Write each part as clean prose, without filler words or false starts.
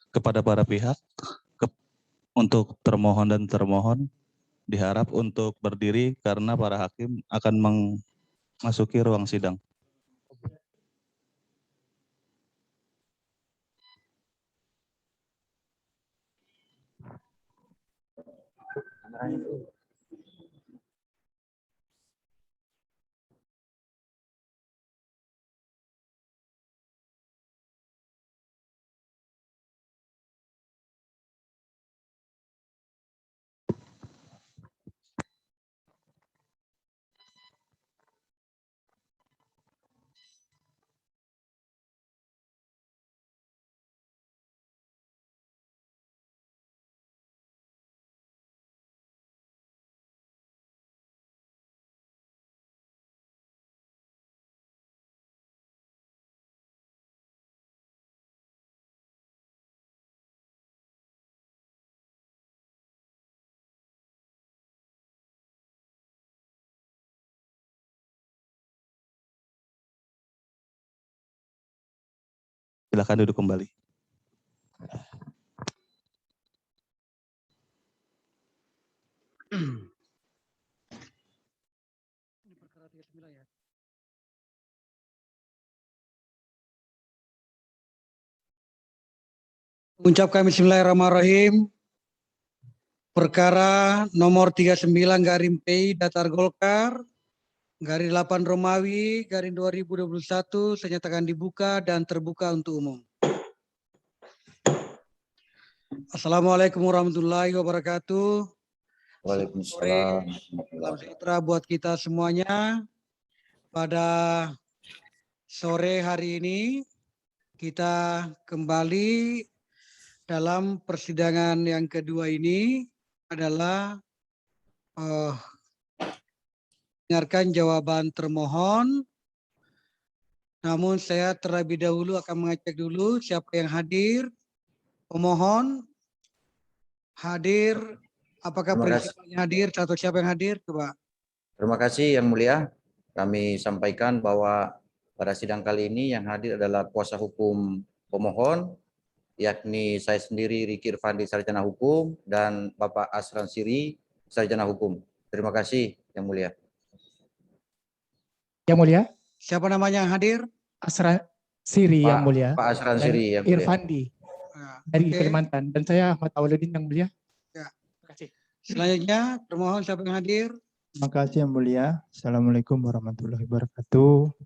kepada para pihak untuk termohon dan termohon diharap untuk berdiri karena para hakim akan memasuki ruang sidang. Silakan duduk kembali. Ucapkan bismillahirrahmanirrahim. Perkara nomor 39 Datar Golkar garis 8 Romawi garis 2021 saya nyatakan dibuka dan terbuka untuk umum. Assalamualaikum warahmatullahi wabarakatuh. Waalaikumsalam. Salam sejahtera buat kita semuanya. Pada sore hari ini kita kembali dalam persidangan yang kedua ini adalah dengarkan jawaban termohon. Namun saya terlebih dahulu akan mengecek dulu siapa yang hadir. Pemohon hadir, apakah prinsipalnya hadir atau siapa yang hadir? Coba. Terima kasih Yang Mulia. Kami sampaikan bahwa pada sidang kali ini yang hadir adalah kuasa hukum pemohon, yakni saya sendiri Riki Irfandi, Sarjana Hukum, dan Bapak Asran Siri, Sarjana Hukum. Terima kasih Yang Mulia. Yang Mulia. Siapa namanya yang hadir? Asran Siri Yang Mulia. Pak Asran Siri Yang Mulia. Irfandi dari Kalimantan. Dan saya Ahmad Awaludin Yang Mulia. Ya. Terima kasih. Selanjutnya termohon siapa yang hadir? Terima kasih Yang Mulia. Assalamualaikum warahmatullahi wabarakatuh.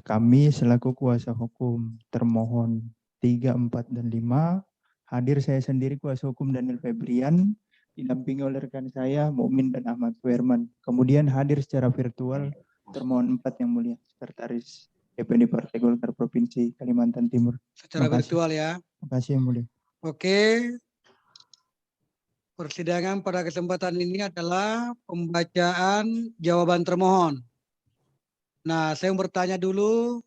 Kami selaku kuasa hukum termohon 3, 4, dan 5 hadir saya sendiri kuasa hukum Daniel Febrian didampingi oleh rekan saya Mukmin dan Ahmad Werman. Kemudian hadir secara virtual termohon 4 Yang Mulia, Sekretaris DPD Partai Golkar Provinsi Kalimantan Timur. Secara virtual ya. Terima kasih Yang Mulia. Oke. Persidangan pada kesempatan ini adalah pembacaan jawaban termohon. Nah, saya bertanya dulu,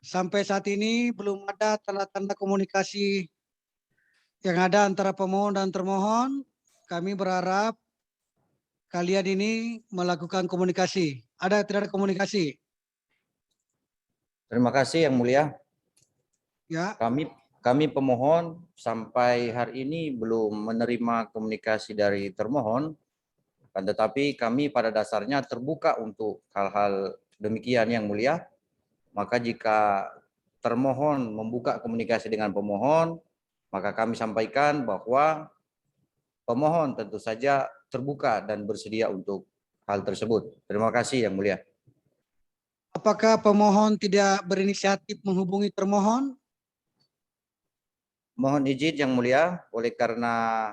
sampai saat ini belum ada tanda-tanda komunikasi yang ada antara pemohon dan termohon. Kami berharap kalian ini melakukan komunikasi. Ada tidak ada komunikasi? Terima kasih Yang Mulia. Ya. Kami pemohon sampai hari ini belum menerima komunikasi dari termohon, tetapi kami pada dasarnya terbuka untuk hal-hal demikian Yang Mulia. Maka jika termohon membuka komunikasi dengan pemohon, maka kami sampaikan bahwa pemohon tentu saja terbuka dan bersedia untuk hal tersebut. Terima kasih Yang Mulia. Apakah pemohon tidak berinisiatif menghubungi termohon? Mohon izin Yang Mulia, oleh karena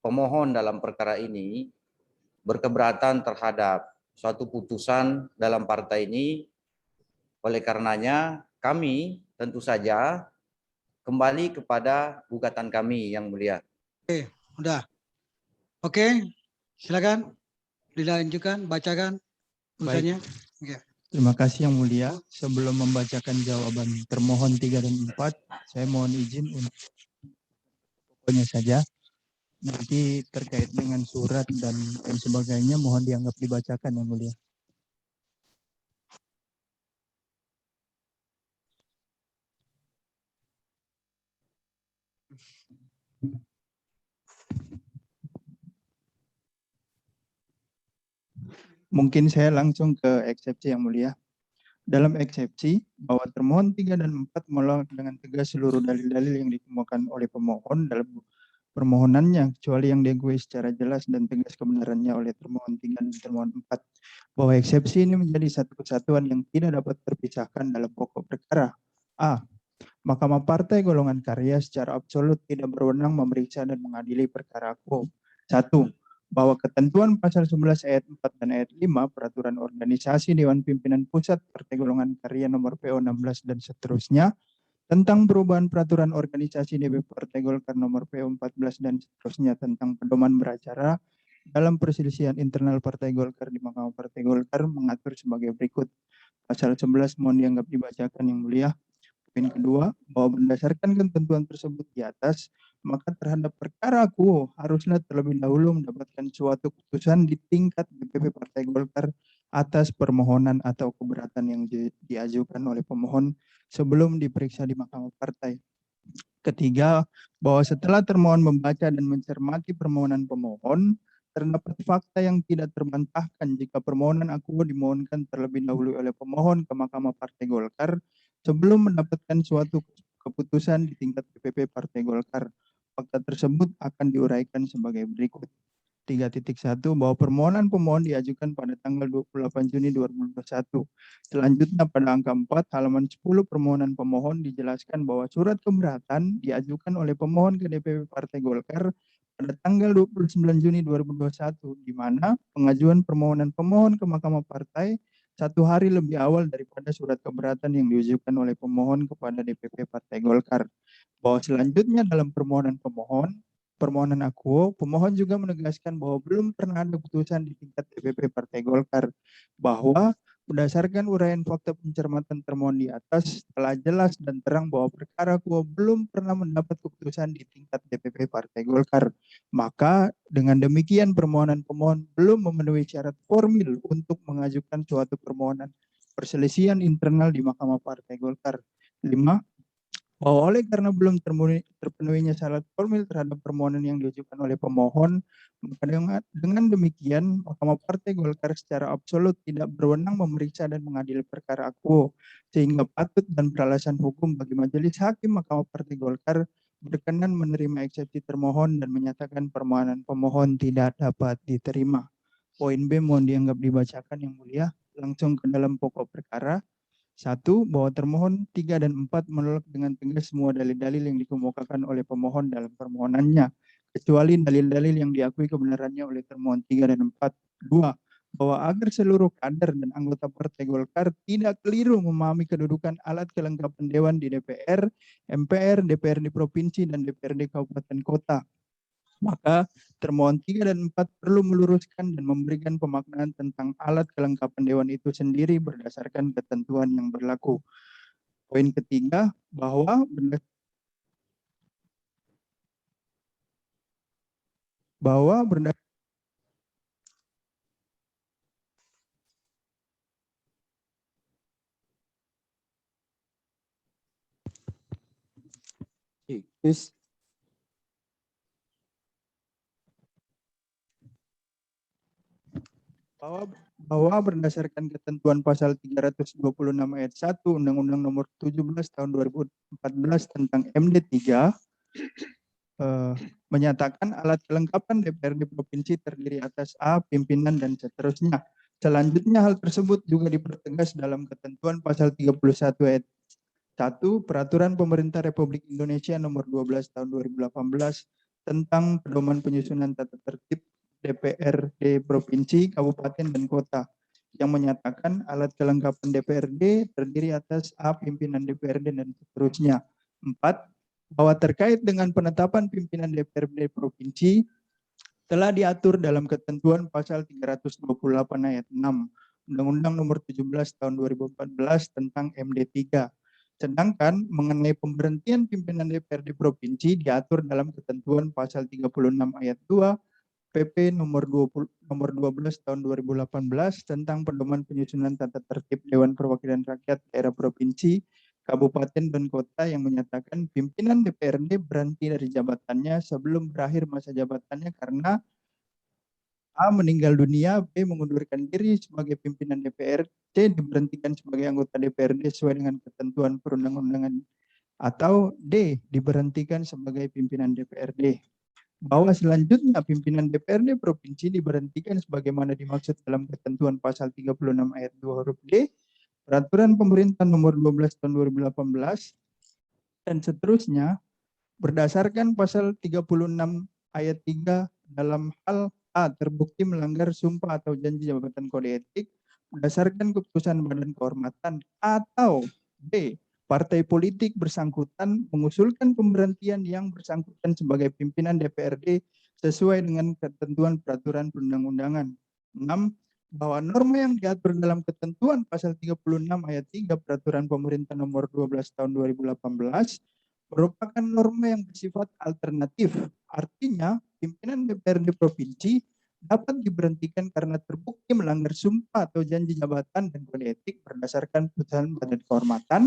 pemohon dalam perkara ini berkeberatan terhadap suatu putusan dalam partai ini, oleh karenanya kami tentu saja kembali kepada gugatan kami Yang Mulia. Oke, udah. Oke, silakan dilanjutkan, bacakan putusannya. Oke. Terima kasih Yang Mulia. Sebelum membacakan jawaban termohon 3 dan 4, saya mohon izin untuk pokoknya saja. Nanti terkait dengan surat dan sebagainya mohon dianggap dibacakan Yang Mulia. Mungkin saya langsung ke eksepsi yang mulia. Dalam eksepsi, bahwa termohon 3 dan 4 menolak dengan tegas seluruh dalil-dalil yang dikemukakan oleh pemohon dalam permohonannya, kecuali yang diakui secara jelas dan tegas kebenarannya oleh termohon 3 dan termohon 4. Bahwa eksepsi ini menjadi satu kesatuan yang tidak dapat terpisahkan dalam pokok perkara. A. Mahkamah Partai Golongan Karya secara absolut tidak berwenang memeriksa dan mengadili perkara quo. 1. Bahwa ketentuan pasal 11 ayat 4 dan ayat 5 Peraturan Organisasi Dewan Pimpinan Pusat Partai Golongan Karya nomor PO 16 dan seterusnya tentang perubahan peraturan organisasi DPP Partai Golkar nomor PO 14 dan seterusnya tentang pedoman beracara dalam perselisihan internal Partai Golkar di Mahkamah Partai Golkar mengatur sebagai berikut. Pasal 11 mohon dianggap dibacakan yang mulia. Poin kedua, bahwa berdasarkan ketentuan tersebut di atas, maka terhadap perkara quo haruslah terlebih dahulu mendapatkan suatu keputusan di tingkat DPP Partai Golkar atas permohonan atau keberatan yang diajukan oleh pemohon sebelum diperiksa di Mahkamah Partai. Ketiga, bahwa setelah termohon membaca dan mencermati permohonan pemohon, terdapat fakta yang tidak terbantahkan jika permohonan akuo dimohonkan terlebih dahulu oleh pemohon ke Mahkamah Partai Golkar sebelum mendapatkan suatu keputusan di tingkat DPP Partai Golkar. Fakta tersebut akan diuraikan sebagai berikut. 3.1 bahwa permohonan pemohon diajukan pada tanggal 28 Juni 2021. Selanjutnya pada angka 4 halaman 10 permohonan pemohon dijelaskan bahwa surat keberatan diajukan oleh pemohon ke DPP Partai Golkar pada tanggal 29 Juni 2021 di mana pengajuan permohonan pemohon ke Mahkamah Partai 1 hari lebih awal daripada surat keberatan yang diajukan oleh pemohon kepada DPP Partai Golkar. Bahwa selanjutnya dalam permohonan akuo, pemohon juga menegaskan bahwa belum pernah ada putusan di tingkat DPP Partai Golkar bahwa berdasarkan uraian fakta pencermatan termohon di atas telah jelas dan terang bahwa perkara akuo belum pernah mendapat keputusan di tingkat DPP Partai Golkar. Maka dengan demikian permohonan pemohon belum memenuhi syarat formil untuk mengajukan suatu permohonan perselisihan internal di Mahkamah Partai Golkar. 5. Bahwa oleh karena belum terpenuhinya syarat formil terhadap permohonan yang diajukan oleh pemohon, maka dengan demikian Mahkamah Partai Golkar secara absolut tidak berwenang memeriksa dan mengadili perkara akuo, sehingga patut dan beralasan hukum bagi Majelis Hakim Mahkamah Partai Golkar berkenan menerima eksepsi termohon dan menyatakan permohonan pemohon tidak dapat diterima. Poin B mohon dianggap dibacakan yang mulia. Langsung ke dalam pokok perkara. 1. Bahwa termohon 3 dan 4 menolak dengan tegas semua dalil-dalil yang dikemukakan oleh pemohon dalam permohonannya, kecuali dalil-dalil yang diakui kebenarannya oleh termohon 3 dan 4. 2. Bahwa agar seluruh kader dan anggota Partai Golkar tidak keliru memahami kedudukan alat kelengkapan Dewan di DPR, MPR, DPRD Provinsi, dan DPRD Kabupaten Kota. Maka termohon 3 dan 4 perlu meluruskan dan memberikan pemaknaan tentang alat kelengkapan Dewan itu sendiri berdasarkan ketentuan yang berlaku. Poin ketiga, bahwa bahwa berdasarkan ketentuan pasal 326 ayat 1 Undang-Undang Nomor 17 Tahun 2014 tentang MD3 menyatakan alat kelengkapan DPRD Provinsi terdiri atas A, pimpinan, dan seterusnya. Selanjutnya hal tersebut juga dipertegas dalam ketentuan pasal 31 ayat 1 Peraturan Pemerintah Republik Indonesia Nomor 12 Tahun 2018 tentang pedoman penyusunan tata tertib DPRD Provinsi, Kabupaten, dan Kota yang menyatakan alat kelengkapan DPRD terdiri atas A, pimpinan DPRD, dan seterusnya. 4. Bahwa terkait dengan penetapan pimpinan DPRD Provinsi telah diatur dalam ketentuan pasal 328 ayat 6 Undang-Undang Nomor 17 Tahun 2014 tentang MD3. Sedangkan mengenai pemberhentian pimpinan DPRD Provinsi diatur dalam ketentuan pasal 36 ayat 2 PP nomor 12 tahun 2018 tentang pedoman penyusunan tata tertib Dewan Perwakilan Rakyat Daerah Provinsi, kabupaten dan kota yang menyatakan pimpinan DPRD berhenti dari jabatannya sebelum berakhir masa jabatannya karena A. meninggal dunia, B. mengundurkan diri sebagai pimpinan DPR, C. diberhentikan sebagai anggota DPRD sesuai dengan ketentuan perundang-undangan, atau D. diberhentikan sebagai pimpinan DPRD. Bahwa selanjutnya pimpinan DPRD Provinsi diberhentikan sebagaimana dimaksud dalam ketentuan pasal 36 ayat 2 huruf D, Peraturan Pemerintah Nomor 12 Tahun 2018, dan seterusnya, berdasarkan pasal 36 ayat 3 dalam hal A. terbukti melanggar sumpah atau janji jabatan kode etik berdasarkan keputusan Badan Kehormatan, atau B. partai politik bersangkutan mengusulkan pemberhentian yang bersangkutan sebagai pimpinan DPRD sesuai dengan ketentuan peraturan perundang-undangan. 6. Bahwa norma yang diatur dalam ketentuan pasal 36 ayat 3 Peraturan Pemerintah Nomor 12 Tahun 2018 merupakan norma yang bersifat alternatif. Artinya, pimpinan DPRD Provinsi dapat diberhentikan karena terbukti melanggar sumpah atau janji jabatan dan kode etik berdasarkan putusan Badan Kehormatan,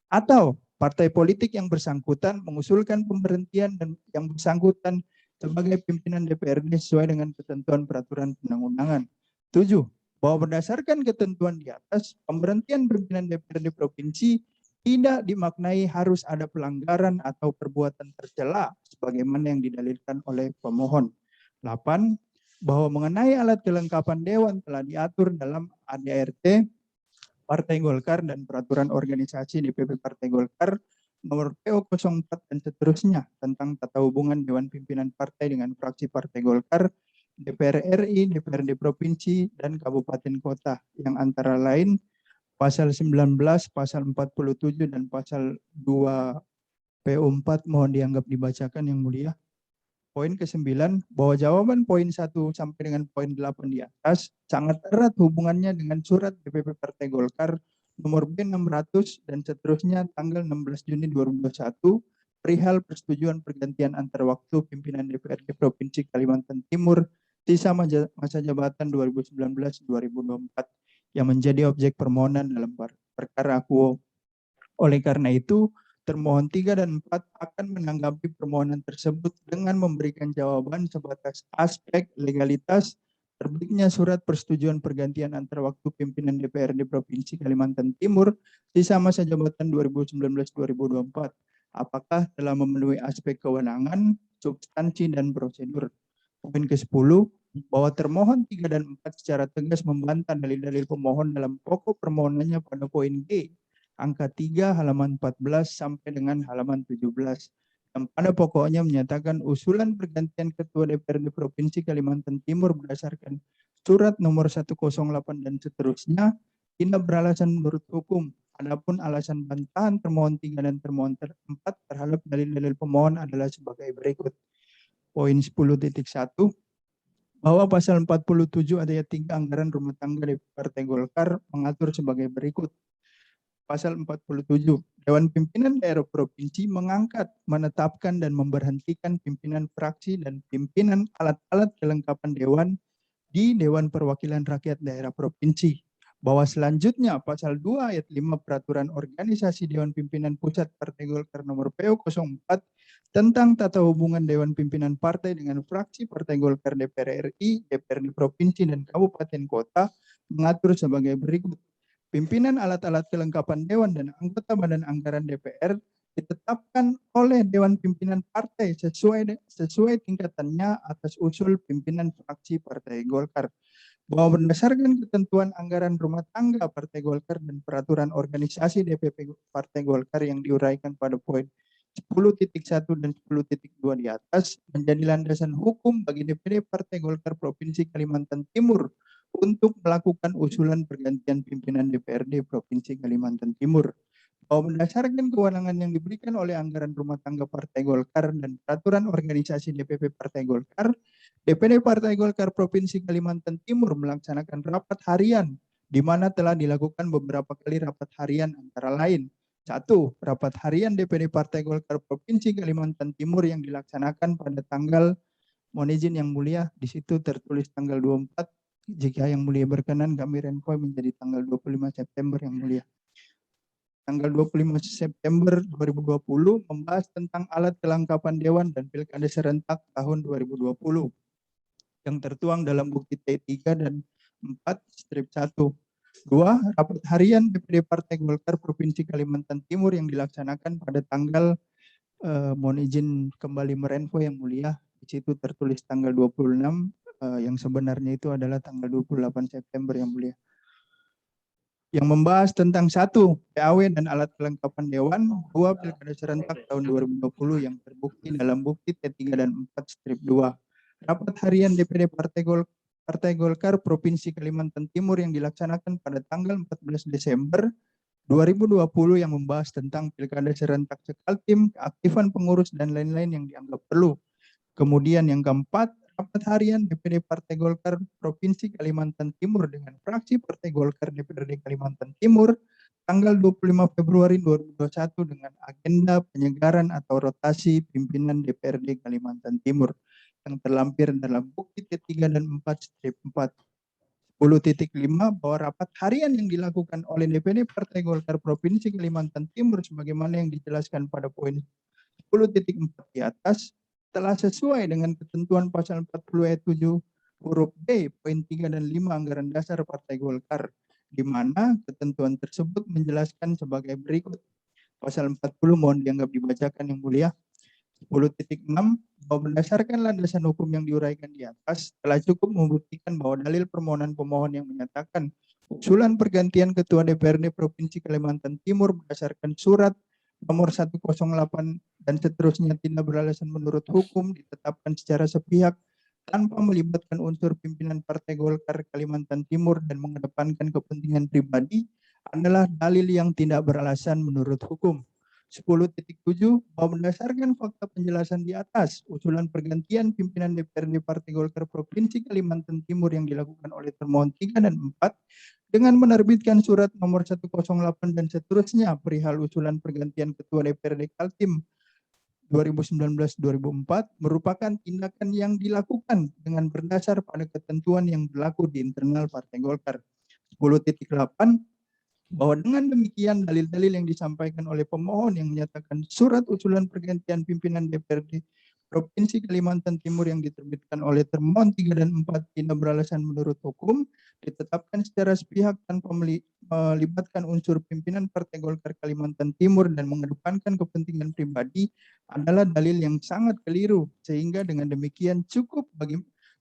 atau partai politik yang bersangkutan mengusulkan pemberhentian dan yang bersangkutan sebagai pimpinan DPRD sesuai dengan ketentuan peraturan perundang-undangan. 7. Bahwa berdasarkan ketentuan di atas, pemberhentian pimpinan DPRD Provinsi tidak dimaknai harus ada pelanggaran atau perbuatan tercela sebagaimana yang didalilkan oleh pemohon. 8. Bahwa mengenai alat kelengkapan dewan telah diatur dalam ADRT Partai Golkar dan Peraturan Organisasi DPP Partai Golkar Nomor PO 04 dan seterusnya tentang tata hubungan Dewan Pimpinan Partai dengan fraksi Partai Golkar, DPR RI, DPRD Provinsi, dan Kabupaten Kota yang antara lain Pasal 19, Pasal 47, dan Pasal 2 PO4 mohon dianggap dibacakan yang mulia. Poin ke-9, bahwa jawaban poin 1 sampai dengan poin 8 di atas sangat erat hubungannya dengan surat DPP Partai Golkar nomor B600 dan seterusnya tanggal 16 Juni 2021 perihal persetujuan pergantian antar waktu pimpinan DPRD Provinsi Kalimantan Timur sisa masa jabatan 2019-2024 yang menjadi objek permohonan dalam perkara akuo. Oleh karena itu, termohon 3 dan 4 akan menanggapi permohonan tersebut dengan memberikan jawaban sebatas aspek legalitas terbitnya surat persetujuan pergantian antar waktu pimpinan DPRD Provinsi Kalimantan Timur sisa masa jabatan 2019-2024. Apakah telah memenuhi aspek kewenangan, substansi, dan prosedur. Poin ke-10, bahwa termohon 3 dan 4 secara tegas membantah dalil-dalil pemohon dalam pokok permohonannya pada poin G, angka 3 halaman 14 sampai dengan halaman 17. Yang pada pokoknya menyatakan usulan pergantian Ketua DPRD Provinsi Kalimantan Timur berdasarkan surat nomor 108 dan seterusnya tidak beralasan menurut hukum. Adapun alasan bantahan termohon 3 dan termohon 4 terhadap dalil-dalil pemohon adalah sebagai berikut. Poin 10.1, bahwa pasal 47 ayat 3 anggaran rumah tangga DPP Partai Golkar mengatur sebagai berikut. Pasal 47, Dewan Pimpinan Daerah Provinsi mengangkat, menetapkan, dan memberhentikan pimpinan fraksi dan pimpinan alat-alat kelengkapan dewan di Dewan Perwakilan Rakyat Daerah Provinsi. Bahwa selanjutnya Pasal 2 ayat 5 Peraturan Organisasi Dewan Pimpinan Pusat Partai Golkar nomor PO 04 tentang tata hubungan Dewan Pimpinan Partai dengan fraksi Partai Golkar DPR RI, DPRD Provinsi, dan Kabupaten Kota mengatur sebagai berikut. Pimpinan alat-alat kelengkapan Dewan dan anggota Badan Anggaran DPR ditetapkan oleh Dewan Pimpinan Partai sesuai tingkatannya atas usul pimpinan fraksi Partai Golkar. Bahwa berdasarkan ketentuan anggaran rumah tangga Partai Golkar dan peraturan organisasi DPP Partai Golkar yang diuraikan pada poin 10.1 dan 10.2 di atas menjadi landasan hukum bagi DPD Partai Golkar Provinsi Kalimantan Timur untuk melakukan usulan pergantian pimpinan DPRD Provinsi Kalimantan Timur. Bahwa berdasarkan kewenangan yang diberikan oleh anggaran rumah tangga Partai Golkar dan peraturan organisasi DPP Partai Golkar, DPD Partai Golkar Provinsi Kalimantan Timur melaksanakan rapat harian, di mana telah dilakukan beberapa kali rapat harian antara lain. 1. Rapat harian DPD Partai Golkar Provinsi Kalimantan Timur yang dilaksanakan pada tanggal, mohon izin yang mulia, di situ tertulis tanggal 24, jika yang mulia berkenan kami renvoy menjadi tanggal 25 September yang mulia. tanggal 25 September 2020 membahas tentang alat kelengkapan Dewan dan Pilkada serentak tahun 2020 yang tertuang dalam bukti T3 dan 4 strip 1. 2. Rapat harian DPD Partai Golkar Provinsi Kalimantan Timur yang dilaksanakan pada tanggal mohon izin kembali merenfo yang mulia. Di situ tertulis tanggal 26 yang sebenarnya itu adalah tanggal 28 September yang mulia. Yang membahas tentang 1. PAW dan alat kelengkapan Dewan, 2. Pilkada serentak tahun 2020 yang terbukti dalam bukti T3 dan 4 strip 2. Rapat harian DPD Partai Golkar Provinsi Kalimantan Timur yang dilaksanakan pada tanggal 14 Desember 2020 yang membahas tentang Pilkada serentak Sekaltim, keaktifan pengurus dan lain-lain yang dianggap perlu. Kemudian yang keempat, rapat harian DPD Partai Golkar Provinsi Kalimantan Timur dengan fraksi Partai Golkar DPRD Kalimantan Timur tanggal 25 Februari 2021 dengan agenda penyegaran atau rotasi pimpinan DPRD Kalimantan Timur yang terlampir dalam bukti T3 dan 4 strip 4. 10.5 bahwa rapat harian yang dilakukan oleh DPD Partai Golkar Provinsi Kalimantan Timur sebagaimana yang dijelaskan pada poin 10.4 di atas telah sesuai dengan ketentuan pasal 40 ayat 7 huruf B poin 3 dan 5 Anggaran Dasar Partai Golkar, di mana ketentuan tersebut menjelaskan sebagai berikut. Pasal 40 mohon dianggap dibacakan yang mulia. 10.6 bahwa berdasarkan landasan hukum yang diuraikan di atas telah cukup membuktikan bahwa dalil permohonan pemohon yang menyatakan usulan pergantian Ketua DPRD Provinsi Kalimantan Timur berdasarkan surat nomor 108 dan seterusnya tidak beralasan menurut hukum ditetapkan secara sepihak tanpa melibatkan unsur pimpinan Partai Golkar Kalimantan Timur dan mengedepankan kepentingan pribadi adalah dalil yang tidak beralasan menurut hukum. 10.7 bahwa berdasarkan fakta penjelasan di atas, usulan pergantian pimpinan DPRD Partai Golkar Provinsi Kalimantan Timur yang dilakukan oleh termohon 3 dan 4 dengan menerbitkan surat nomor 108 dan seterusnya perihal usulan pergantian Ketua DPRD Kaltim 2019-2004 merupakan tindakan yang dilakukan dengan berdasar pada ketentuan yang berlaku di internal Partai Golkar. 10.8 bahwa dengan demikian dalil-dalil yang disampaikan oleh pemohon yang menyatakan surat usulan pergantian pimpinan DPRD Provinsi Kalimantan Timur yang diterbitkan oleh termohon 3 dan 4 tidak beralasan menurut hukum ditetapkan secara sepihak tanpa melibatkan unsur pimpinan Partai Golkar Kalimantan Timur dan mengedepankan kepentingan pribadi adalah dalil yang sangat keliru, sehingga dengan demikian cukup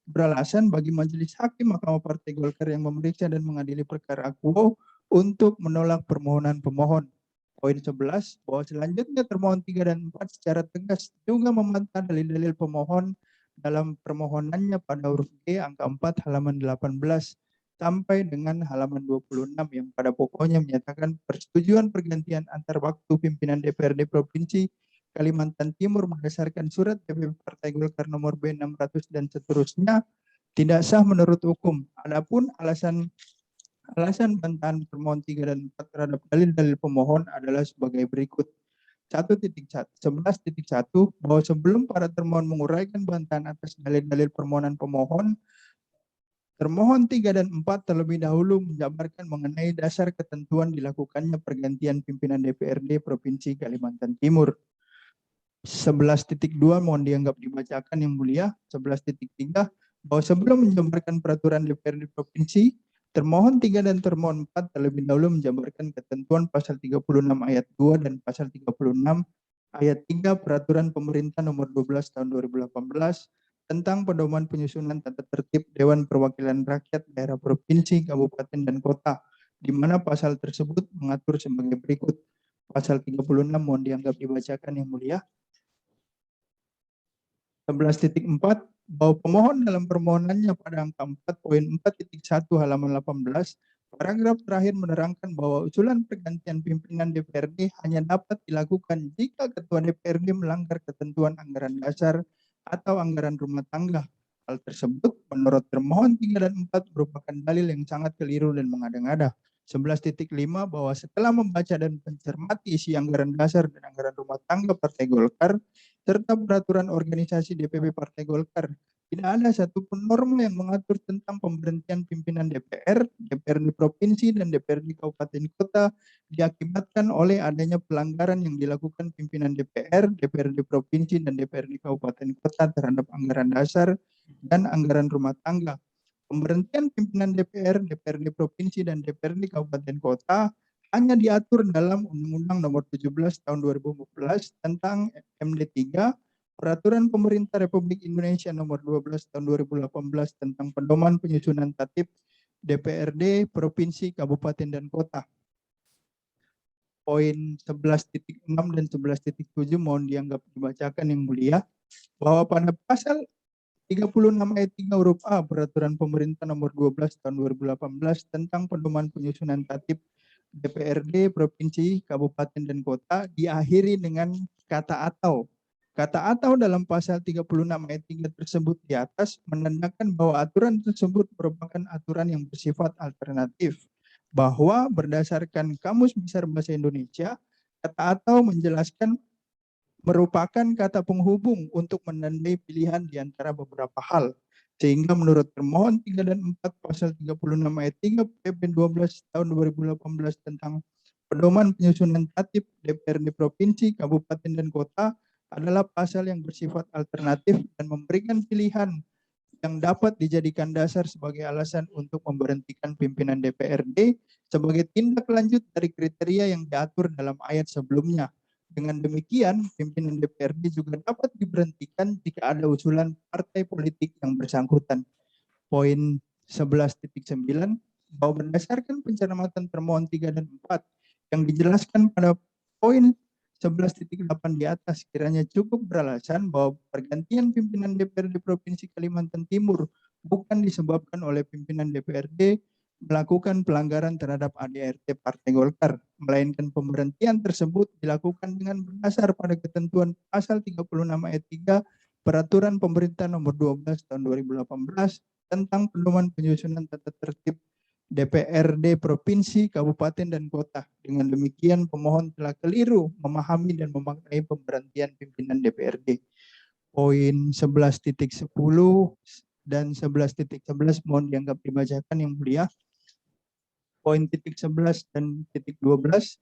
beralasan bagi Majelis Hakim Mahkamah Partai Golkar yang memeriksa dan mengadili perkara akuo untuk menolak permohonan pemohon. Poin 11 bahwa selanjutnya termohon 3 dan 4 secara tegas juga membantah dalil-dalil pemohon dalam permohonannya pada huruf G angka 4 halaman 18 sampai dengan halaman 26 yang pada pokoknya menyatakan persetujuan pergantian antar waktu pimpinan DPRD Provinsi Kalimantan Timur berdasarkan surat DPP Partai Golkar nomor B600 dan seterusnya tidak sah menurut hukum. Adapun alasan bantahan permohon 3 dan 4 terhadap dalil-dalil pemohon adalah sebagai berikut. 11.1 bahwa sebelum para termohon menguraikan bantahan atas dalil-dalil permohonan pemohon, termohon 3 dan 4 terlebih dahulu menjabarkan mengenai dasar ketentuan dilakukannya pergantian pimpinan DPRD Provinsi Kalimantan Timur. 11.2 mohon dianggap dibacakan yang mulia. 11.3 bahwa sebelum menjabarkan peraturan DPRD Provinsi, termohon 3 dan termohon 4 terlebih dahulu menjabarkan ketentuan pasal 36 ayat 2 dan pasal 36 ayat 3 Peraturan Pemerintah nomor 12 tahun 2018 tentang pedoman penyusunan tata tertib Dewan Perwakilan Rakyat Daerah Provinsi, Kabupaten, dan Kota, di mana pasal tersebut mengatur sebagai berikut. Pasal 36 mohon dianggap dibacakan yang mulia. 11.4 bahwa pemohon dalam permohonannya pada angka 4.4.1 halaman 18 paragraf terakhir menerangkan bahwa usulan pergantian pimpinan DPRD hanya dapat dilakukan jika Ketua DPRD melanggar ketentuan anggaran dasar atau anggaran rumah tangga. Hal tersebut menurut termohon 3 dan 4 merupakan dalil yang sangat keliru dan mengada-ngada. 11.5 bahwa setelah membaca dan mencermati isi anggaran dasar dan anggaran rumah tangga Partai Golkar serta peraturan organisasi DPP Partai Golkar tidak ada satupun norma yang mengatur tentang pemberhentian pimpinan DPR, DPRD provinsi, dan DPRD kabupaten kota diakibatkan oleh adanya pelanggaran yang dilakukan pimpinan DPR, DPRD provinsi, dan DPRD kabupaten kota terhadap anggaran dasar dan anggaran rumah tangga. Pemberhentian pimpinan DPR, DPRD provinsi, dan DPRD kabupaten kota hanya diatur dalam Undang-Undang Nomor 17 Tahun 2014 tentang MD3, Peraturan Pemerintah Republik Indonesia Nomor 12 Tahun 2018 tentang pedoman penyusunan tatip DPRD provinsi, kabupaten, dan kota. Poin 11.6 dan 11.7 mohon dianggap dibacakan yang mulia, bahwa pada pasal 36 ayat 3 huruf A Peraturan Pemerintah Nomor 12 Tahun 2018 tentang pedoman penyusunan tatip DPRD provinsi, kabupaten, dan kota diakhiri dengan kata atau. Kata atau dalam pasal 36 ayat 3 tersebut di atas menandakan bahwa aturan tersebut merupakan aturan yang bersifat alternatif. Bahwa berdasarkan Kamus Besar Bahasa Indonesia, kata atau menjelaskan merupakan kata penghubung untuk menandai pilihan di antara beberapa hal. Sehingga menurut termohon 3 dan 4 pasal 36 ayat 3 PP 12 tahun 2018 tentang pedoman penyusunan tatip DPRD provinsi, kabupaten, dan kota adalah pasal yang bersifat alternatif dan memberikan pilihan yang dapat dijadikan dasar sebagai alasan untuk memberhentikan pimpinan DPRD sebagai tindak lanjut dari kriteria yang diatur dalam ayat sebelumnya. Dengan demikian, pimpinan DPRD juga dapat diberhentikan jika ada usulan partai politik yang bersangkutan. Poin 11.9, bahwa berdasarkan pencermatan termohon 3 dan 4 yang dijelaskan pada poin 11.8 di atas, kiranya cukup beralasan bahwa pergantian pimpinan DPRD Provinsi Kalimantan Timur bukan disebabkan oleh pimpinan DPRD melakukan pelanggaran terhadap ADRT Partai Golkar, melainkan pemberhentian tersebut dilakukan dengan berdasar pada ketentuan pasal 36 ayat 3 Peraturan Pemerintah Nomor 12 Tahun 2018 tentang pedoman penyusunan tata tertib DPRD Provinsi, Kabupaten, dan Kota. Dengan demikian, pemohon telah keliru memahami dan memaknai pemberhentian pimpinan DPRD. Poin 11.10 dan 11.11 mohon dianggap dibacakan yang mulia. Poin titik 11 dan titik 12,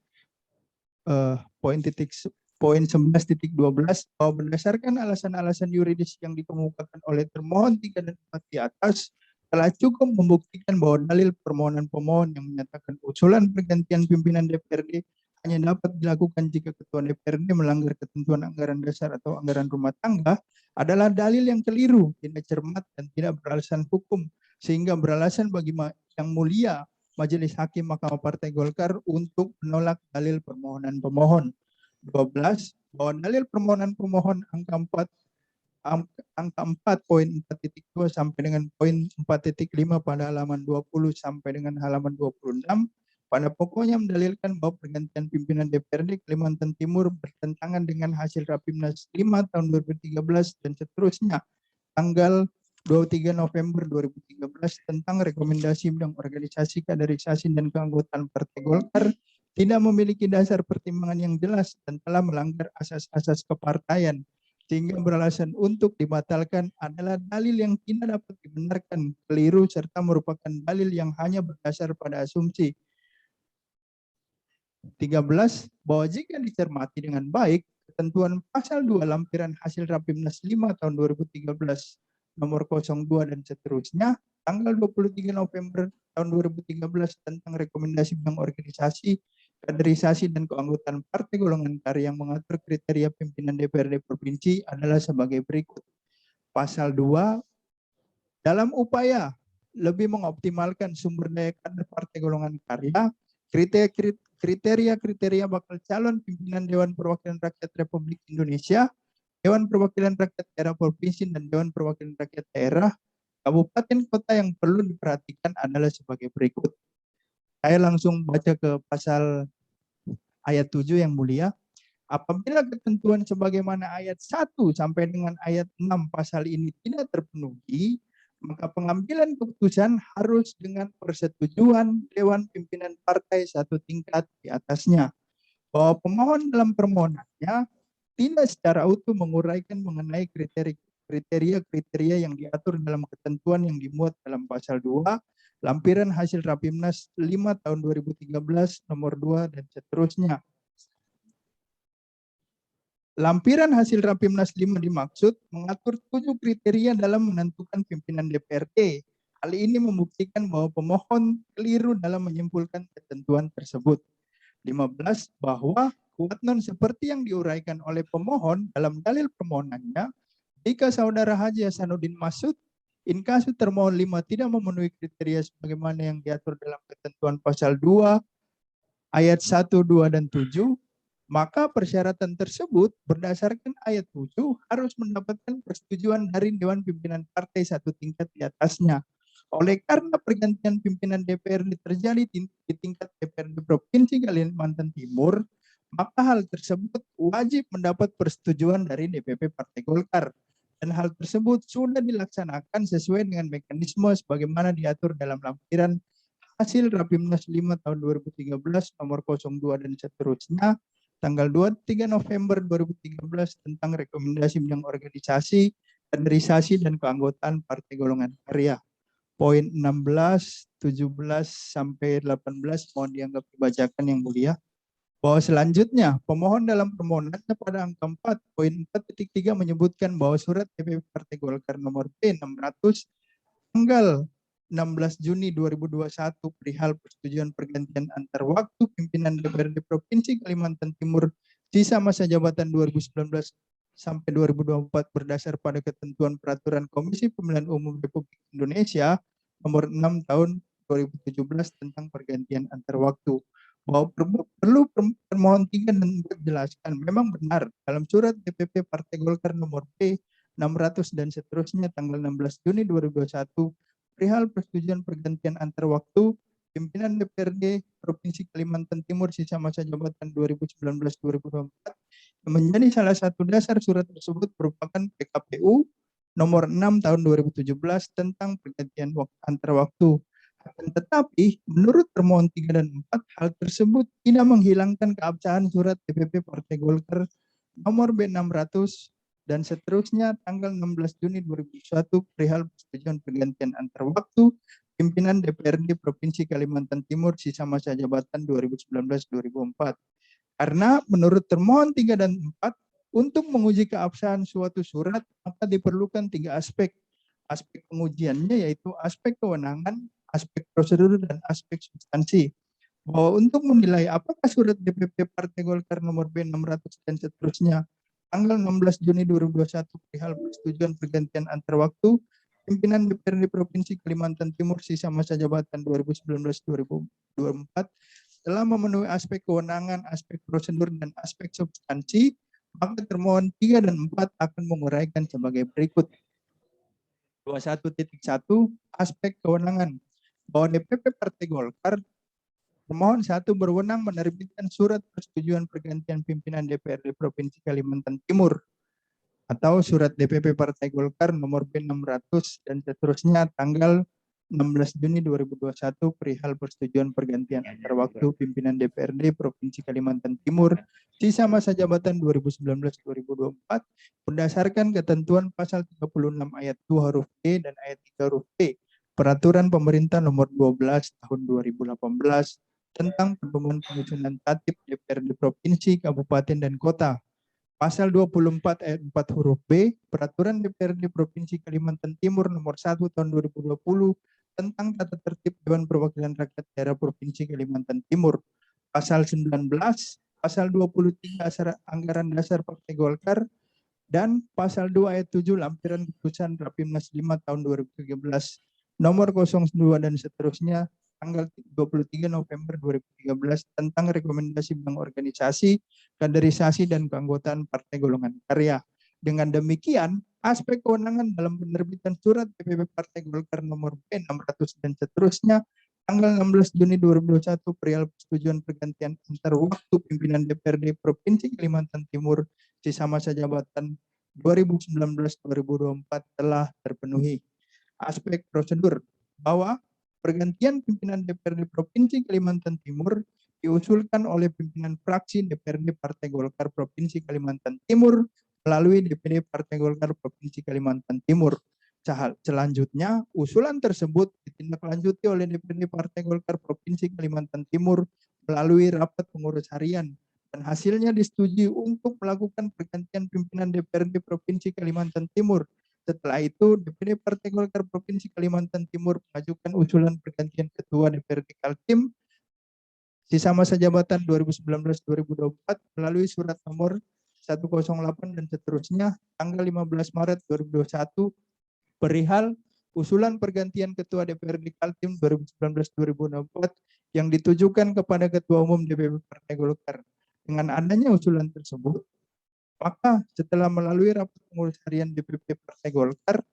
poin 11.12 bahwa berdasarkan alasan-alasan yuridis yang dikemukakan oleh termohon 3 dan 4 di atas telah cukup membuktikan bahwa dalil permohonan pemohon yang menyatakan usulan pergantian pimpinan DPRD hanya dapat dilakukan jika ketua DPRD melanggar ketentuan anggaran dasar atau anggaran rumah tangga adalah dalil yang keliru, tidak cermat, dan tidak beralasan hukum, sehingga beralasan bagi yang mulia Majelis Hakim Mahkamah Partai Golkar untuk menolak dalil permohonan pemohon. 12, bahwa dalil permohonan pemohon angka 4 poin 4.2 sampai dengan poin 4.5 pada halaman 20 sampai dengan halaman 26 pada pokoknya mendalilkan bahwa pergantian pimpinan DPRD Kalimantan Timur bertentangan dengan hasil Rapimnas 5 tahun 2013 dan seterusnya tanggal 23 November 2013 tentang rekomendasi bidang organisasi, kaderisasi, dan keanggotaan Partai Golkar tidak memiliki dasar pertimbangan yang jelas dan telah melanggar asas-asas kepartaian, sehingga beralasan untuk dibatalkan adalah dalil yang tidak dapat dibenarkan, keliru, serta merupakan dalil yang hanya berdasar pada asumsi. 13, bahwa jika dicermati dengan baik, ketentuan pasal 2 lampiran hasil Rapimnas 5 tahun 2013 nomor 02 dan seterusnya tanggal 23 November tahun 2013 tentang rekomendasi bidang organisasi, kaderisasi, dan keanggotaan partai golongan karya yang mengatur kriteria pimpinan DPRD provinsi adalah sebagai berikut. Pasal 2, dalam upaya lebih mengoptimalkan sumber daya kader partai golongan karya, kriteria bakal calon pimpinan Dewan Perwakilan Rakyat Republik Indonesia, Dewan Perwakilan Rakyat Daerah Provinsi, dan Dewan Perwakilan Rakyat Daerah Kabupaten Kota yang perlu diperhatikan adalah sebagai berikut. Saya langsung baca ke pasal ayat 7 yang mulia. Apabila ketentuan sebagaimana ayat 1 sampai dengan ayat 6 pasal ini tidak terpenuhi, maka pengambilan keputusan harus dengan persetujuan Dewan Pimpinan Partai satu tingkat di atasnya. Bahwa pemohon dalam permohonannya tidak secara utuh menguraikan mengenai kriteria-kriteria yang diatur dalam ketentuan yang dimuat dalam pasal 2, lampiran hasil Rapimnas 5 tahun 2013 nomor 2 dan seterusnya. Lampiran hasil Rapimnas 5 dimaksud mengatur 7 kriteria dalam menentukan pimpinan DPRD. Hal ini membuktikan bahwa pemohon keliru dalam menyimpulkan ketentuan tersebut. 15 bahwa kuatnon seperti yang diuraikan oleh pemohon dalam dalil permohonannya, jika saudara Haji Hasanuddin Masud inkasu termohon 5 tidak memenuhi kriteria sebagaimana yang diatur dalam ketentuan pasal 2 ayat 1, 2, dan 7, maka persyaratan tersebut berdasarkan ayat 7 harus mendapatkan persetujuan dari Dewan Pimpinan Partai satu tingkat di atasnya. Oleh karena pergantian pimpinan DPRD terjadi di tingkat DPRD Provinsi Kalimantan Timur, maka hal tersebut wajib mendapat persetujuan dari DPP Partai Golkar. Dan hal tersebut sudah dilaksanakan sesuai dengan mekanisme sebagaimana diatur dalam lampiran hasil Rapimnas 5 tahun 2013 nomor 02 dan seterusnya tanggal 23 November 2013 tentang rekomendasi bidang organisasi, kaderisasi, dan keanggotaan Partai Golongan Karya. Poin 16, 17, sampai 18 mohon dianggap dibacakan yang mulia. Bahwa selanjutnya pemohon dalam permohonannya pada angka 4 poin 4.3 menyebutkan bahwa surat DPP Partai Golkar nomor P600 tanggal 16 Juni 2021 perihal persetujuan pergantian antar waktu pimpinan DPRD Provinsi Kalimantan Timur sisa masa jabatan 2019 sampai 2024 berdasar pada ketentuan peraturan Komisi Pemilihan Umum Republik Indonesia nomor 6 tahun 2017 tentang pergantian antar waktu. Bahwa perlu permohon 3 dan 4 jelaskan, memang benar dalam surat DPP Partai Golkar nomor P600 dan seterusnya tanggal 16 Juni 2021 perihal persetujuan pergantian antar waktu pimpinan DPRD Provinsi Kalimantan Timur sisa masa jabatan 2019-2024 yang menjadi salah satu dasar surat tersebut merupakan PKPU nomor 6 tahun 2017 tentang pergantian antar waktu. Akan tetapi, menurut termohon 3 dan 4, hal tersebut tidak menghilangkan keabsahan surat DPP Partai Golkar nomor B600 dan seterusnya tanggal 16 Juni 2021 perihal persetujuan pergantian antar waktu pimpinan DPRD Provinsi Kalimantan Timur sisa masa jabatan 2019-2024. Karena menurut termohon 3 dan 4, untuk menguji keabsahan suatu surat, maka diperlukan 3 aspek. Aspek pengujiannya yaitu aspek kewenangan, aspek prosedur, dan aspek substansi. Bahwa untuk menilai apakah surat DPP Partai Golkar nomor B600 dan seterusnya tanggal 16 Juni 2021 perihal persetujuan pergantian antar waktu pimpinan DPRD Provinsi Kalimantan Timur sisa masa jabatan 2019-2024 telah memenuhi aspek kewenangan, aspek prosedur, dan aspek substansi, maka termohon 3 dan 4 akan menguraikan sebagai berikut. 21.1 aspek kewenangan. Bahwa DPP Partai Golkar termohon 1 berwenang menerbitkan surat persetujuan pergantian pimpinan DPRD Provinsi Kalimantan Timur atau surat DPP Partai Golkar nomor B600 dan seterusnya tanggal 16 Juni 2021 perihal persetujuan pergantian antar waktu pimpinan DPRD Provinsi Kalimantan Timur sisa masa jabatan 2019-2024 berdasarkan ketentuan pasal 36 ayat 2 huruf B dan ayat 3 huruf B Peraturan Pemerintah nomor 12 tahun 2018 tentang pedoman penyusunan tatip DPRD Provinsi, Kabupaten, dan Kota. Pasal 24 ayat 4 huruf B Peraturan DPRD Provinsi Kalimantan Timur nomor 1 tahun 2020 tentang tata tertib Dewan Perwakilan Rakyat Daerah Provinsi Kalimantan Timur. Pasal 19, pasal 23 Anggaran Dasar Partai Golkar, dan pasal 2 ayat 7 lampiran keputusan Rapimnas 5 tahun 2013 nomor 02 dan seterusnya tanggal 23 November 2013 tentang rekomendasi bidang organisasi, kaderisasi, dan keanggotaan Partai Golongan Karya. Dengan demikian, aspek kewenangan dalam penerbitan surat DPP Partai Golkar nomor B600 dan seterusnya tanggal 16 Juni 2021 perihal persetujuan pergantian antar waktu pimpinan DPRD Provinsi Kalimantan Timur sisa masa jabatan 2019-2024 telah terpenuhi. Aspek prosedur bahwa pergantian pimpinan DPRD Provinsi Kalimantan Timur diusulkan oleh pimpinan fraksi DPRD Partai Golkar Provinsi Kalimantan Timur melalui DPD Partai Golkar Provinsi Kalimantan Timur. Selanjutnya, usulan tersebut ditindaklanjuti oleh DPD Partai Golkar Provinsi Kalimantan Timur melalui rapat pengurus harian dan hasilnya disetujui untuk melakukan pergantian pimpinan DPRD Provinsi Kalimantan Timur. Setelah itu, DPD Partai Golkar Provinsi Kalimantan Timur mengajukan usulan pergantian Ketua DPRD Kaltim sisa masa jabatan 2019-2024 melalui surat nomor 108 dan seterusnya tanggal 15 Maret 2021 perihal usulan pergantian Ketua DPRD Kaltim 2019-2024 yang ditujukan kepada Ketua Umum DPP Partai Golkar. Dengan adanya usulan tersebut, maka setelah melalui rapat pengurus harian DPP Partai Golkar,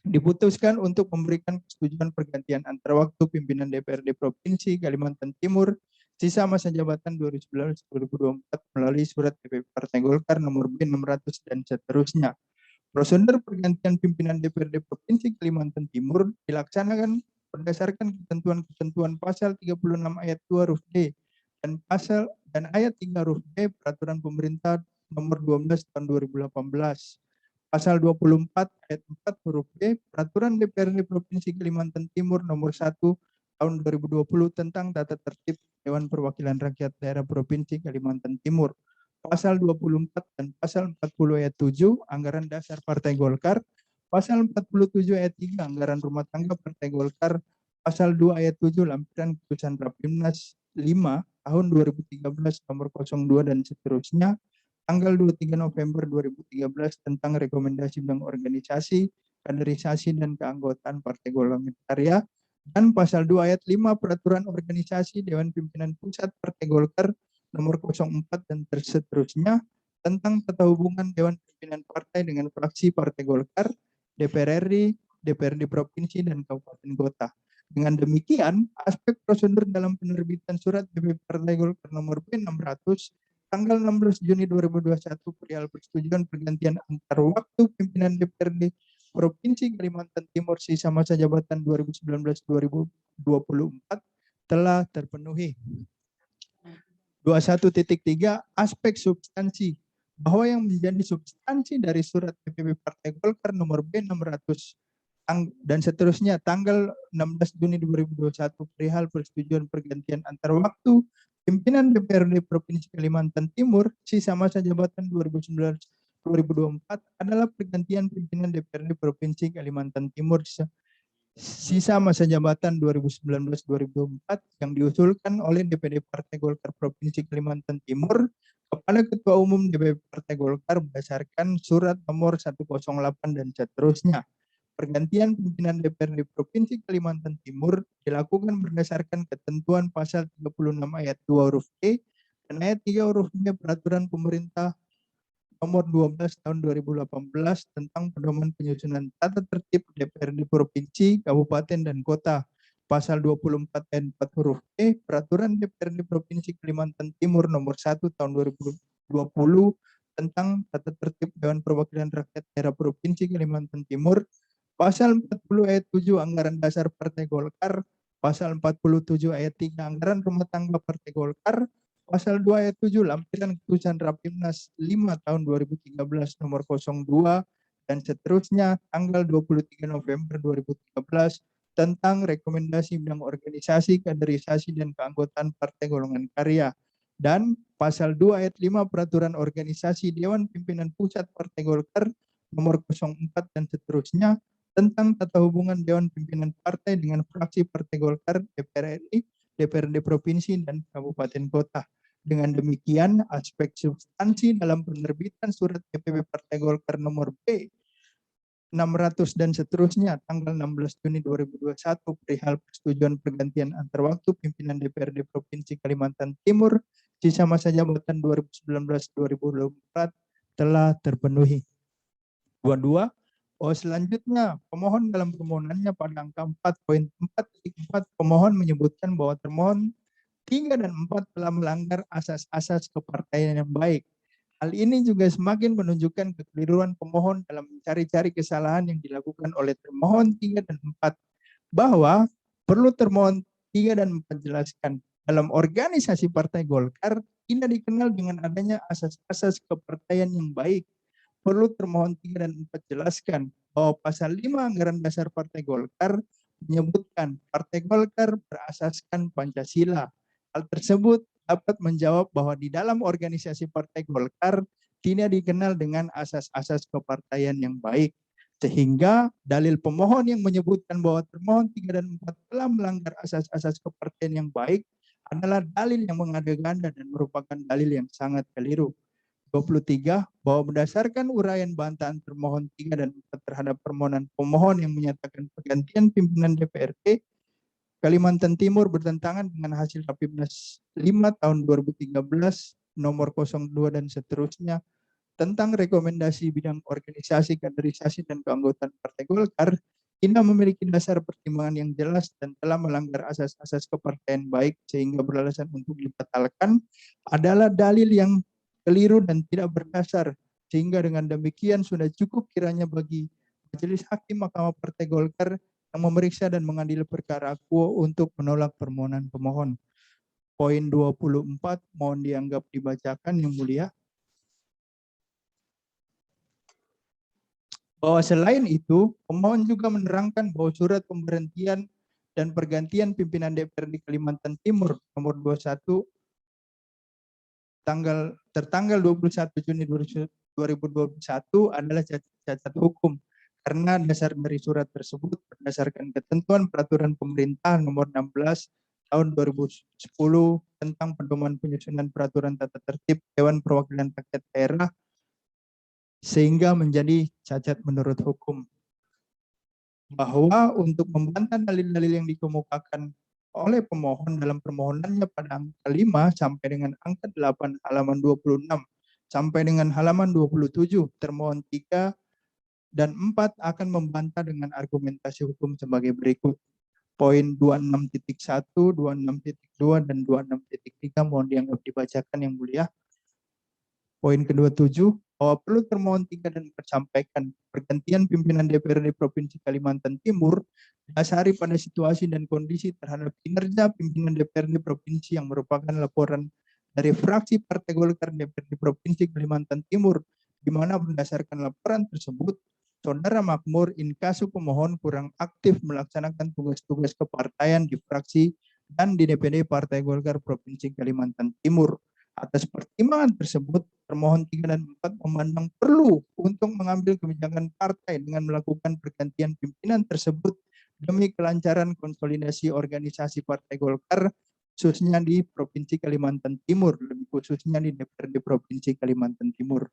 diputuskan untuk memberikan persetujuan pergantian antara waktu pimpinan DPRD Provinsi Kalimantan Timur sisa masa jabatan 2019-2024 melalui surat DPP Partai Golkar nomor B600 dan seterusnya. Prosedur pergantian pimpinan DPRD Provinsi Kalimantan Timur dilaksanakan berdasarkan ketentuan-ketentuan pasal 36 ayat 2 huruf D dan ayat 3 huruf D Peraturan Pemerintah nomor 12 tahun 2018. Pasal 24 ayat 4 huruf D Peraturan DPRD Provinsi Kalimantan Timur nomor 1 tahun 2020 tentang tata tertib Dewan Perwakilan Rakyat Daerah Provinsi Kalimantan Timur. Pasal 24 dan pasal 40 ayat 7 Anggaran Dasar Partai Golkar, pasal 47 ayat 3 Anggaran Rumah Tangga Partai Golkar, pasal 2 ayat 7 lampiran keputusan Rapimnas 5 tahun 2013 nomor 02 dan seterusnya, tanggal 23 November 2013 tentang rekomendasi bidang organisasi, kaderisasi dan keanggotaan Partai Golongan Karya, dan pasal 2 ayat 5 Peraturan Organisasi Dewan Pimpinan Pusat Partai Golkar nomor 04 dan seterusnya tentang tata hubungan Dewan Pimpinan Partai dengan fraksi Partai Golkar, DPR RI, DPRD Provinsi, dan Kabupaten Kota. Dengan demikian, aspek prosedur dalam penerbitan surat DPP Partai Golkar nomor B600 tanggal 16 Juni 2021 perihal persetujuan pergantian antar waktu pimpinan DPRD Provinsi Kalimantan Timur sisa masa jabatan 2019-2024 telah terpenuhi. 21.3 Aspek substansi. Bahwa yang menjadi substansi dari surat DPP Partai Golkar nomor B600 dan seterusnya tanggal 16 Juni 2021 perihal persetujuan pergantian antar waktu pimpinan DPRD Provinsi Kalimantan Timur sisa masa jabatan 2019-2024 adalah pergantian pimpinan DPRD Provinsi Kalimantan Timur sisa masa jabatan 2019-2024 yang diusulkan oleh DPD Partai Golkar Provinsi Kalimantan Timur kepada Ketua Umum DPP Partai Golkar berdasarkan surat nomor 108 dan seterusnya. Pergantian pimpinan DPRD Provinsi Kalimantan Timur dilakukan berdasarkan ketentuan pasal 36 ayat 2 huruf E dan ayat 3 huruf B Peraturan Pemerintah nomor 12 tahun 2018 tentang pedoman penyusunan tata tertib DPRD Provinsi, Kabupaten, dan Kota. Pasal 24 ayat 4 huruf E Peraturan DPRD Provinsi Kalimantan Timur nomor 1 tahun 2020 tentang tata tertib Dewan Perwakilan Rakyat Daerah Provinsi Kalimantan Timur. Pasal 40 ayat 7 Anggaran Dasar Partai Golkar, pasal 47 ayat 3 Anggaran Rumah Tangga Partai Golkar, pasal 2 ayat 7 lampiran keputusan Rapimnas 5 tahun 2013 nomor 02 dan seterusnya tanggal 23 November 2013 tentang rekomendasi bidang organisasi, kaderisasi dan keanggotaan Partai Golongan Karya, dan pasal 2 ayat 5 Peraturan Organisasi Dewan Pimpinan Pusat Partai Golkar nomor 04 dan seterusnya tentang tata hubungan Dewan Pimpinan Partai dengan fraksi Partai Golkar, DPR RI, DPRD Provinsi, dan Kabupaten Kota. Dengan demikian, aspek substansi dalam penerbitan surat DPP Partai Golkar nomor B600 dan seterusnya tanggal 16 Juni 2021 perihal persetujuan pergantian antar waktu pimpinan DPRD Provinsi Kalimantan Timur sisa masa jabatan 2019-2024 telah terpenuhi. 22. Selanjutnya, pemohon dalam permohonannya pada angka 4.4.4 pemohon menyebutkan bahwa termohon 3 dan 4 telah melanggar asas-asas kepartaian yang baik. Hal ini juga semakin menunjukkan kekeliruan pemohon dalam mencari-cari kesalahan yang dilakukan oleh termohon 3 dan 4. Bahwa perlu termohon 3 dan 4 jelaskan. Dalam organisasi Partai Golkar tidak dikenal dengan adanya asas-asas kepartaian yang baik. perlu termohon 3 dan 4 jelaskan bahwa pasal 5 Anggaran Dasar Partai Golkar menyebutkan Partai Golkar berasaskan Pancasila. Hal tersebut dapat menjawab bahwa di dalam organisasi Partai Golkar tidak dikenal dengan asas-asas kepartaian yang baik. Sehingga dalil pemohon yang menyebutkan bahwa termohon 3 dan 4 telah melanggar asas-asas kepartaian yang baik adalah dalil yang mengada-ngada dan merupakan dalil yang sangat keliru. 23, bahwa berdasarkan uraian bantahan termohon 3 dan 4 terhadap permohonan pemohon yang menyatakan pergantian pimpinan DPRD Kalimantan Timur bertentangan dengan hasil Rapimnas 5 tahun 2013 nomor 02 dan seterusnya tentang rekomendasi bidang organisasi, kaderisasi, dan keanggotaan Partai Golkar tidak memiliki dasar pertimbangan yang jelas dan telah melanggar asas-asas kepartaian baik sehingga beralasan untuk dibatalkan adalah dalil yang keliru dan tidak berdasar, sehingga dengan demikian sudah cukup kiranya bagi Majelis Hakim Mahkamah Partai Golkar yang memeriksa dan mengadili perkara quo untuk menolak permohonan pemohon. Poin 24 mohon dianggap dibacakan yang mulia. Bahwa selain itu, pemohon juga menerangkan bahwa surat pemberhentian dan pergantian pimpinan DPRD Kalimantan Timur nomor 21 tertanggal 21 Juni 2021 adalah cacat hukum karena dasar dari surat tersebut berdasarkan ketentuan peraturan pemerintah nomor 16 tahun 2010 tentang pedoman penyusunan peraturan tata tertib Dewan Perwakilan Rakyat Daerah sehingga menjadi cacat menurut hukum. Bahwa untuk membantah dalil-dalil yang dikemukakan oleh pemohon dalam permohonannya pada angka 5 sampai dengan angka 8 halaman 26 sampai dengan halaman 27 termohon 3 dan 4 akan membantah dengan argumentasi hukum sebagai berikut. Poin 26.1, 26.2 dan 26.3 mohon dianggap dibacakan yang mulia. Poin ke-27, bahwa perlu termohon 3 dan 4 sampaikan pergantian pimpinan DPRD Provinsi Kalimantan Timur didasari pada situasi dan kondisi terhadap kinerja pimpinan DPRD Provinsi yang merupakan laporan dari fraksi Partai Golkar DPRD Provinsi Kalimantan Timur, di mana berdasarkan laporan tersebut, Saudara Makmur inkasu pemohon kurang aktif melaksanakan tugas-tugas kepartaian di fraksi dan di DPD Partai Golkar Provinsi Kalimantan Timur. Atas pertimbangan tersebut, termohon 3 dan 4 memandang perlu untuk mengambil kebijakan partai dengan melakukan pergantian pimpinan tersebut demi kelancaran konsolidasi organisasi Partai Golkar, khususnya di Provinsi Kalimantan Timur, lebih khususnya di DPRD Provinsi Kalimantan Timur.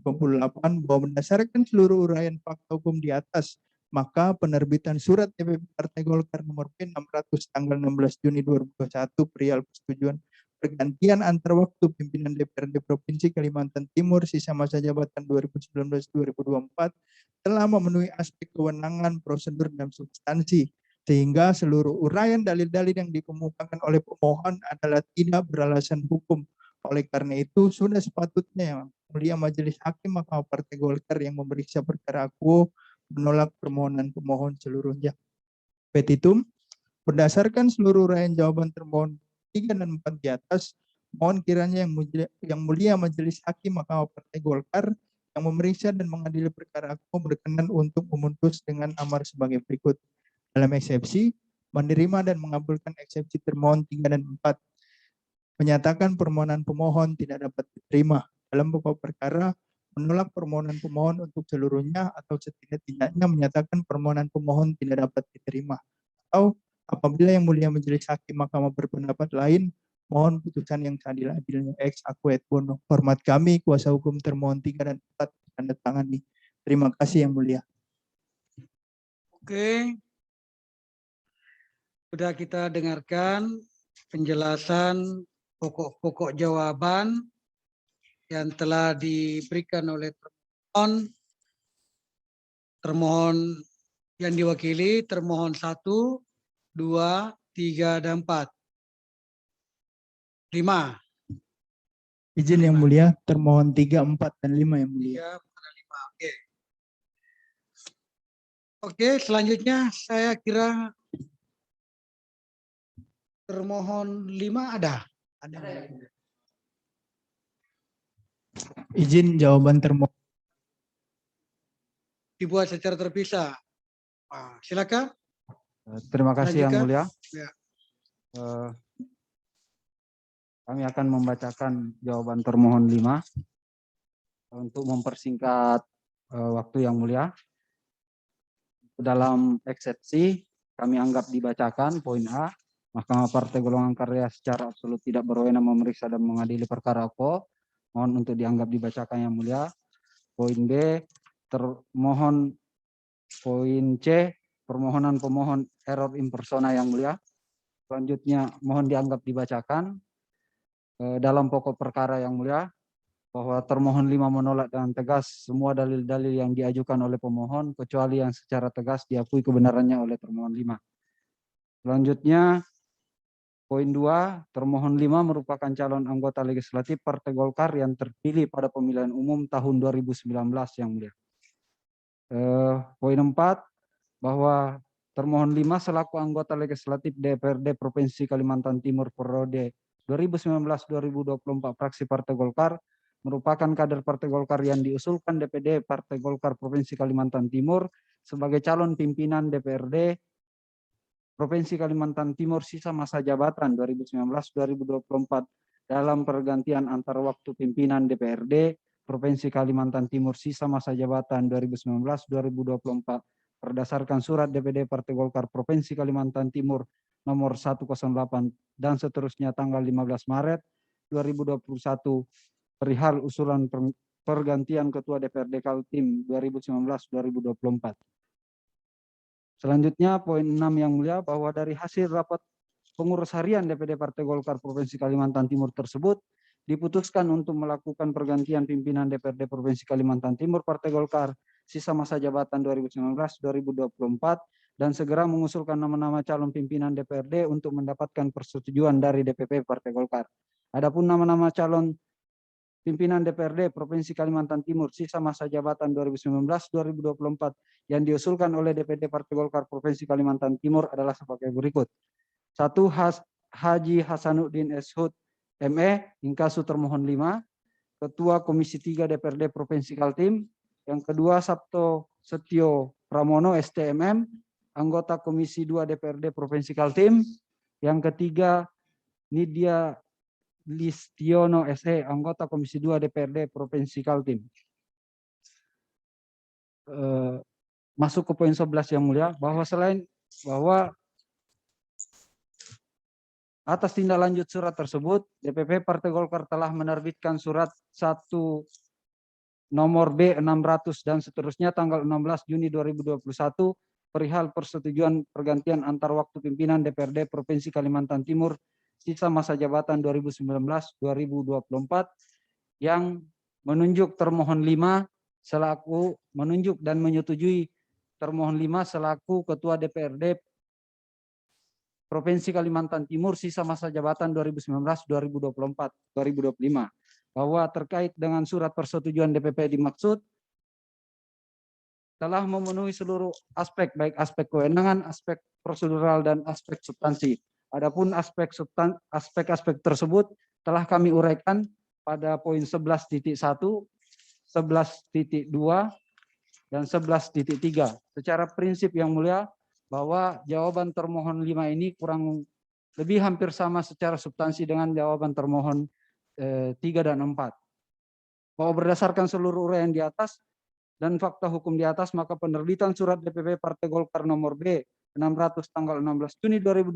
28, bahwa berdasarkan seluruh uraian fakta hukum di atas, maka penerbitan surat DPP Partai Golkar nomor P600 tanggal 16 Juni 2021 perihal persetujuan pergantian antar waktu pimpinan DPRD Provinsi Kalimantan Timur sisa masa jabatan 2019-2024 telah memenuhi aspek kewenangan, prosedur, dan substansi, sehingga seluruh uraian dalil-dalil yang dikemukakan oleh pemohon adalah tidak beralasan hukum. Oleh karena itu, sudah sepatutnya Yang Mulia Majelis Hakim Mahkamah Partai Golkar yang memeriksa perkara quo menolak permohonan pemohon seluruhnya. Petitum, berdasarkan seluruh uraian jawaban termohon 3 dan 4 di atas, mohon kiranya yang mulia Majelis Hakim Mahkamah Partai Golkar yang memeriksa dan mengadili perkara quo berkenan untuk memutus dengan amar sebagai berikut. Dalam eksepsi, menerima dan mengabulkan eksepsi termohon 3 dan 4, menyatakan permohonan pemohon tidak dapat diterima. Dalam pokok perkara, menolak permohonan pemohon untuk seluruhnya atau setidak-tidaknya menyatakan permohonan pemohon tidak dapat diterima. Atau apabila yang mulia Majelis Hakim Mahkamah berpendapat lain, mohon putusan yang seadil-adilnya ex aequo et bono. Hormat kami, kuasa hukum termohon 3 dan 4 tanda tangani. Terima kasih yang mulia. Oke. Sudah kita dengarkan penjelasan pokok-pokok jawaban yang telah diberikan oleh termohon yang diwakili, termohon 1, 2, 3, dan 4. 5. Izin yang mulia, termohon 3, 4, dan 5 yang mulia. 3, 4, dan 5. Oke. Oke, selanjutnya saya kira termohon 5 ada. Izin jawaban termohon. dibuat secara terpisah. Silakan. Terima kasih Yang Lanjutkan. Mulia. Ya. Kami akan membacakan jawaban termohon 5 untuk mempersingkat waktu Yang Mulia. Dalam eksepsi kami anggap dibacakan poin A, Mahkamah Partai Golongan Karya secara absolut tidak berwenang memeriksa dan mengadili perkara pokok. Mohon untuk dianggap dibacakan Yang Mulia. Poin B, termohon poin C, permohonan pemohon error in persona Yang Mulia. Selanjutnya mohon dianggap dibacakan dalam pokok perkara Yang Mulia bahwa termohon 5 menolak dengan tegas semua dalil-dalil yang diajukan oleh pemohon kecuali yang secara tegas diakui kebenarannya oleh termohon 5. Selanjutnya poin 2, termohon 5 merupakan calon anggota legislatif Partai Golkar yang terpilih pada pemilihan umum tahun 2019 Yang Mulia. Poin 4, bahwa termohon 5 selaku anggota legislatif DPRD Provinsi Kalimantan Timur periode 2019-2024 fraksi Partai Golkar merupakan kader Partai Golkar yang diusulkan DPD Partai Golkar Provinsi Kalimantan Timur sebagai calon pimpinan DPRD Provinsi Kalimantan Timur sisa masa jabatan 2019-2024 dalam pergantian antar waktu pimpinan DPRD Provinsi Kalimantan Timur sisa masa jabatan 2019-2024 berdasarkan surat DPD Partai Golkar Provinsi Kalimantan Timur nomor 108 dan seterusnya tanggal 15 Maret 2021 perihal usulan pergantian Ketua DPRD Kaltim 2019-2024. Selanjutnya poin 6 Yang Mulia, bahwa dari hasil rapat pengurus harian DPD Partai Golkar Provinsi Kalimantan Timur tersebut diputuskan untuk melakukan pergantian pimpinan DPRD Provinsi Kalimantan Timur Partai Golkar sisa masa jabatan 2019-2024 dan segera mengusulkan nama-nama calon pimpinan DPRD untuk mendapatkan persetujuan dari DPP Partai Golkar. Adapun nama-nama calon pimpinan DPRD Provinsi Kalimantan Timur sisa masa jabatan 2019-2024 yang diusulkan oleh DPD Partai Golkar Provinsi Kalimantan Timur adalah sebagai berikut. 1. Haji Hasanuddin Eshud ME, Inkasu termohon 5, Ketua Komisi 3 DPRD Provinsi Kaltim. Yang kedua, Sabto Setio Pramono STMM, anggota Komisi 2 DPRD Provinsi Kaltim. Yang ketiga, Nidia Listiono SE, anggota Komisi 2 DPRD Provinsi Kaltim. Masuk ke poin 11 Yang Mulia, bahwa atas tindak lanjut surat tersebut, DPP Partai Golkar telah menerbitkan surat 1 nomor B600 dan seterusnya tanggal 16 Juni 2021 perihal persetujuan pergantian antar waktu pimpinan DPRD Provinsi Kalimantan Timur sisa masa jabatan 2019-2024 yang menunjuk termohon 5 selaku menunjuk dan menyetujui termohon 5 selaku Ketua DPRD Provinsi Kalimantan Timur sisa masa jabatan 2019-2024-2025 bahwa terkait dengan surat persetujuan DPP dimaksud telah memenuhi seluruh aspek baik aspek kewenangan, aspek prosedural dan aspek substansi. Adapun aspek-aspek tersebut telah kami uraikan pada poin 11.1, 11.2, dan 11.3. Secara prinsip Yang Mulia, bahwa jawaban termohon 5 ini kurang lebih hampir sama secara substansi dengan jawaban termohon 3 dan 4. Bahwa berdasarkan seluruh uraian di atas dan fakta hukum di atas, maka penerbitan surat DPP Partai Golkar nomor B 600 tanggal 16 Juni 2021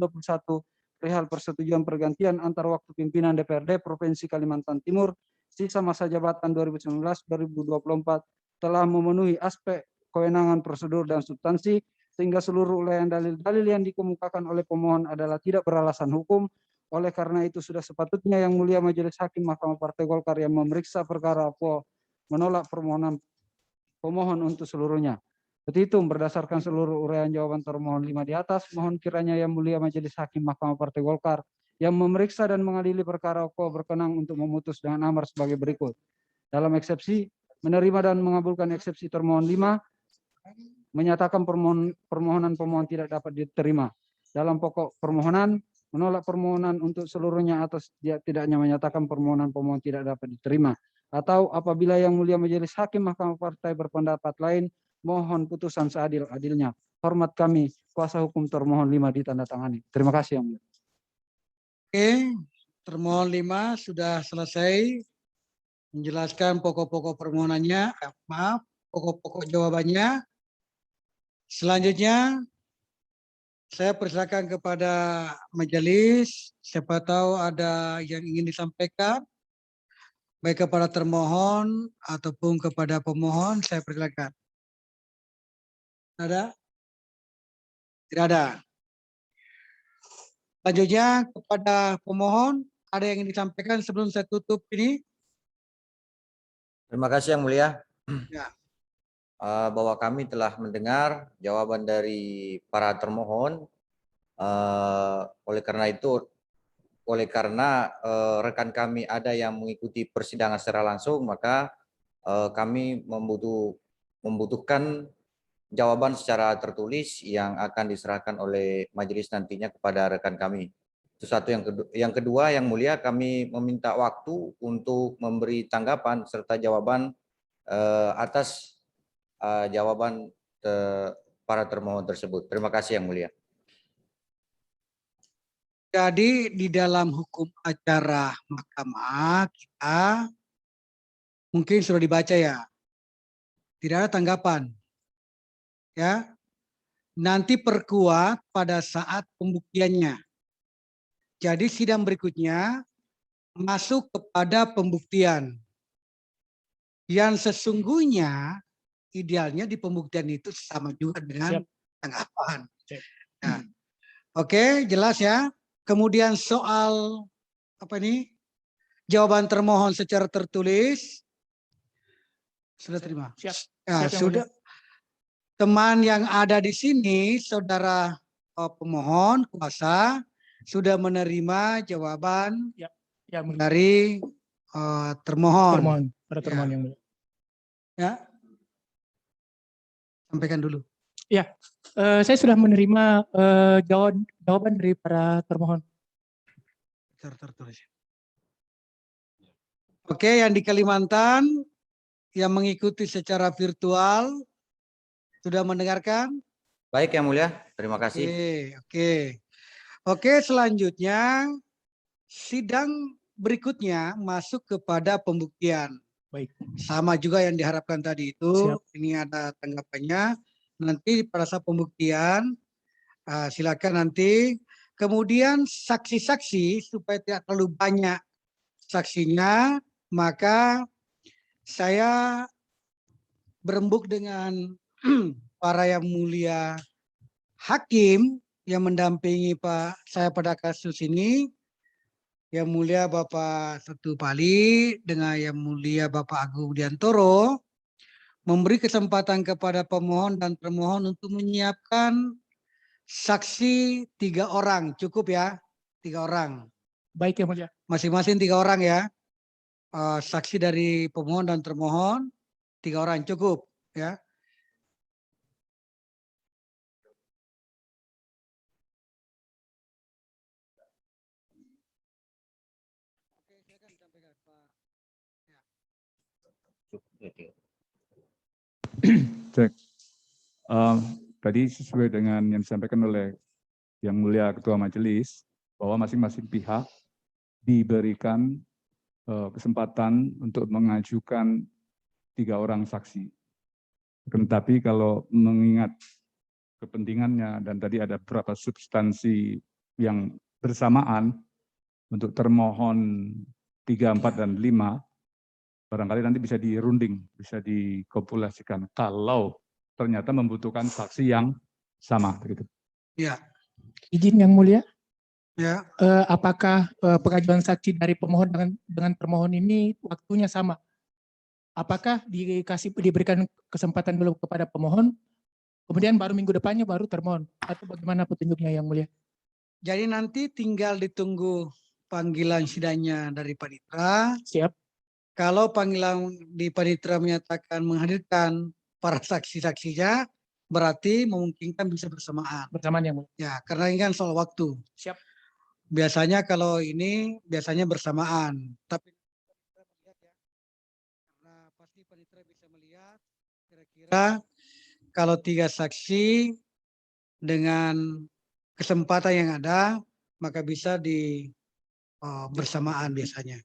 perihal persetujuan pergantian antar waktu pimpinan DPRD Provinsi Kalimantan Timur sisa masa jabatan 2019-2024 telah memenuhi aspek kewenangan prosedur dan substansi sehingga seluruh uraian dalil-dalil yang dikemukakan oleh pemohon adalah tidak beralasan hukum. Oleh karena itu sudah sepatutnya Yang Mulia Majelis Hakim Mahkamah Partai Golkar yang memeriksa perkara menolak permohonan pemohon untuk seluruhnya. Petitum berdasarkan seluruh uraian jawaban termohon 5 di atas, mohon kiranya Yang Mulia Majelis Hakim Mahkamah Partai Golkar yang memeriksa dan mengadili perkara berkenang untuk memutus dengan amar sebagai berikut. Dalam eksepsi, menerima dan mengabulkan eksepsi termohon 5, menyatakan permohonan pemohon tidak dapat diterima. Dalam pokok permohonan, menolak permohonan untuk seluruhnya atas tidaknya menyatakan permohonan pemohon tidak dapat diterima. Atau apabila Yang Mulia Majelis Hakim Mahkamah Partai berpendapat lain, Mohon putusan seadil-adilnya. Hormat kami, kuasa hukum termohon 5 ditandatangani. Terima kasih Yang Mulia. Oke, termohon 5 sudah selesai menjelaskan pokok-pokok permohonannya, pokok-pokok jawabannya. Selanjutnya, saya persilakan kepada majelis, siapa tahu ada yang ingin disampaikan, baik kepada termohon ataupun kepada pemohon, saya persilakan. Ada? Tidak ada. Selanjutnya kepada pemohon, ada yang ingin disampaikan sebelum saya tutup ini? Terima kasih Yang Mulia. Ya. Bahwa kami telah mendengar jawaban dari para termohon. Oleh karena rekan kami ada yang mengikuti persidangan secara langsung, maka kami membutuhkan jawaban secara tertulis yang akan diserahkan oleh majelis nantinya kepada rekan kami. Itu satu. Yang kedua, Yang Mulia, kami meminta waktu untuk memberi tanggapan serta jawaban atas jawaban para termohon tersebut. Terima kasih Yang Mulia. Jadi di dalam hukum acara mahkamah kita mungkin sudah dibaca ya. Tidak ada tanggapan. Ya. Nanti perkuat pada saat pembuktiannya. Jadi sidang berikutnya masuk kepada pembuktian. Yang sesungguhnya idealnya di pembuktian itu sama juga dengan tanggapan. Nah, oke, jelas ya. Kemudian soal apa ini? Jawaban termohon secara tertulis sudah terima. Siap. Ya, Siap, Yang sudah. Teman yang ada di sini, saudara pemohon kuasa sudah menerima jawaban Yang Mulia. dari termohon. Termohon, para termohon Yang Mulia. Ya, sampaikan dulu. Saya sudah menerima jawaban dari para termohon. Tertulis. Oke, yang di Kalimantan yang mengikuti secara virtual sudah mendengarkan? Baik Yang Mulia, terima kasih. Oke, selanjutnya sidang berikutnya masuk kepada pembuktian. Baik. Sama juga yang diharapkan tadi itu. Siap. Ini ada tanggapannya. Nanti pada saat pembuktian silakan nanti. Kemudian saksi-saksi supaya tidak terlalu banyak saksinya, maka saya berembuk dengan para yang mulia hakim yang mendampingi saya pada kasus ini, Yang Mulia Bapak Setu Pali dengan Yang Mulia Bapak Agung Budiantoro, memberi kesempatan kepada pemohon dan termohon untuk menyiapkan saksi 3 orang, cukup ya, 3 orang. Baik Yang Mulia. Masing-masing 3 orang ya. Saksi dari pemohon dan termohon 3 orang cukup ya. Cek. Tadi sesuai dengan yang disampaikan oleh Yang Mulia Ketua Majelis, bahwa masing-masing pihak diberikan kesempatan untuk mengajukan 3 orang saksi. Tetapi kalau mengingat kepentingannya dan tadi ada beberapa substansi yang bersamaan untuk termohon 3, 4, dan 5, barangkali nanti bisa dirunding, bisa dikompilasikan kalau ternyata membutuhkan saksi yang sama. Begitu. Ya. Izin Yang Mulia. Ya. Apakah pengajuan saksi dari pemohon dengan termohon ini waktunya sama? Apakah diberikan kesempatan dulu kepada pemohon, kemudian baru minggu depannya baru termohon, atau bagaimana petunjuknya Yang Mulia? Jadi nanti tinggal ditunggu panggilan sidangnya dari Panitera. Siap. Kalau panggilan di Panitera menyatakan menghadirkan para saksi-saksinya, berarti memungkinkan bisa bersamaan. Bersamaan Yang Mulia. Ya, karena ini kan soal waktu. Siap. Biasanya kalau ini biasanya bersamaan. Tapi karena pasti Panitera bisa melihat kira-kira kalau 3 saksi dengan kesempatan yang ada, maka bisa di bersamaan biasanya.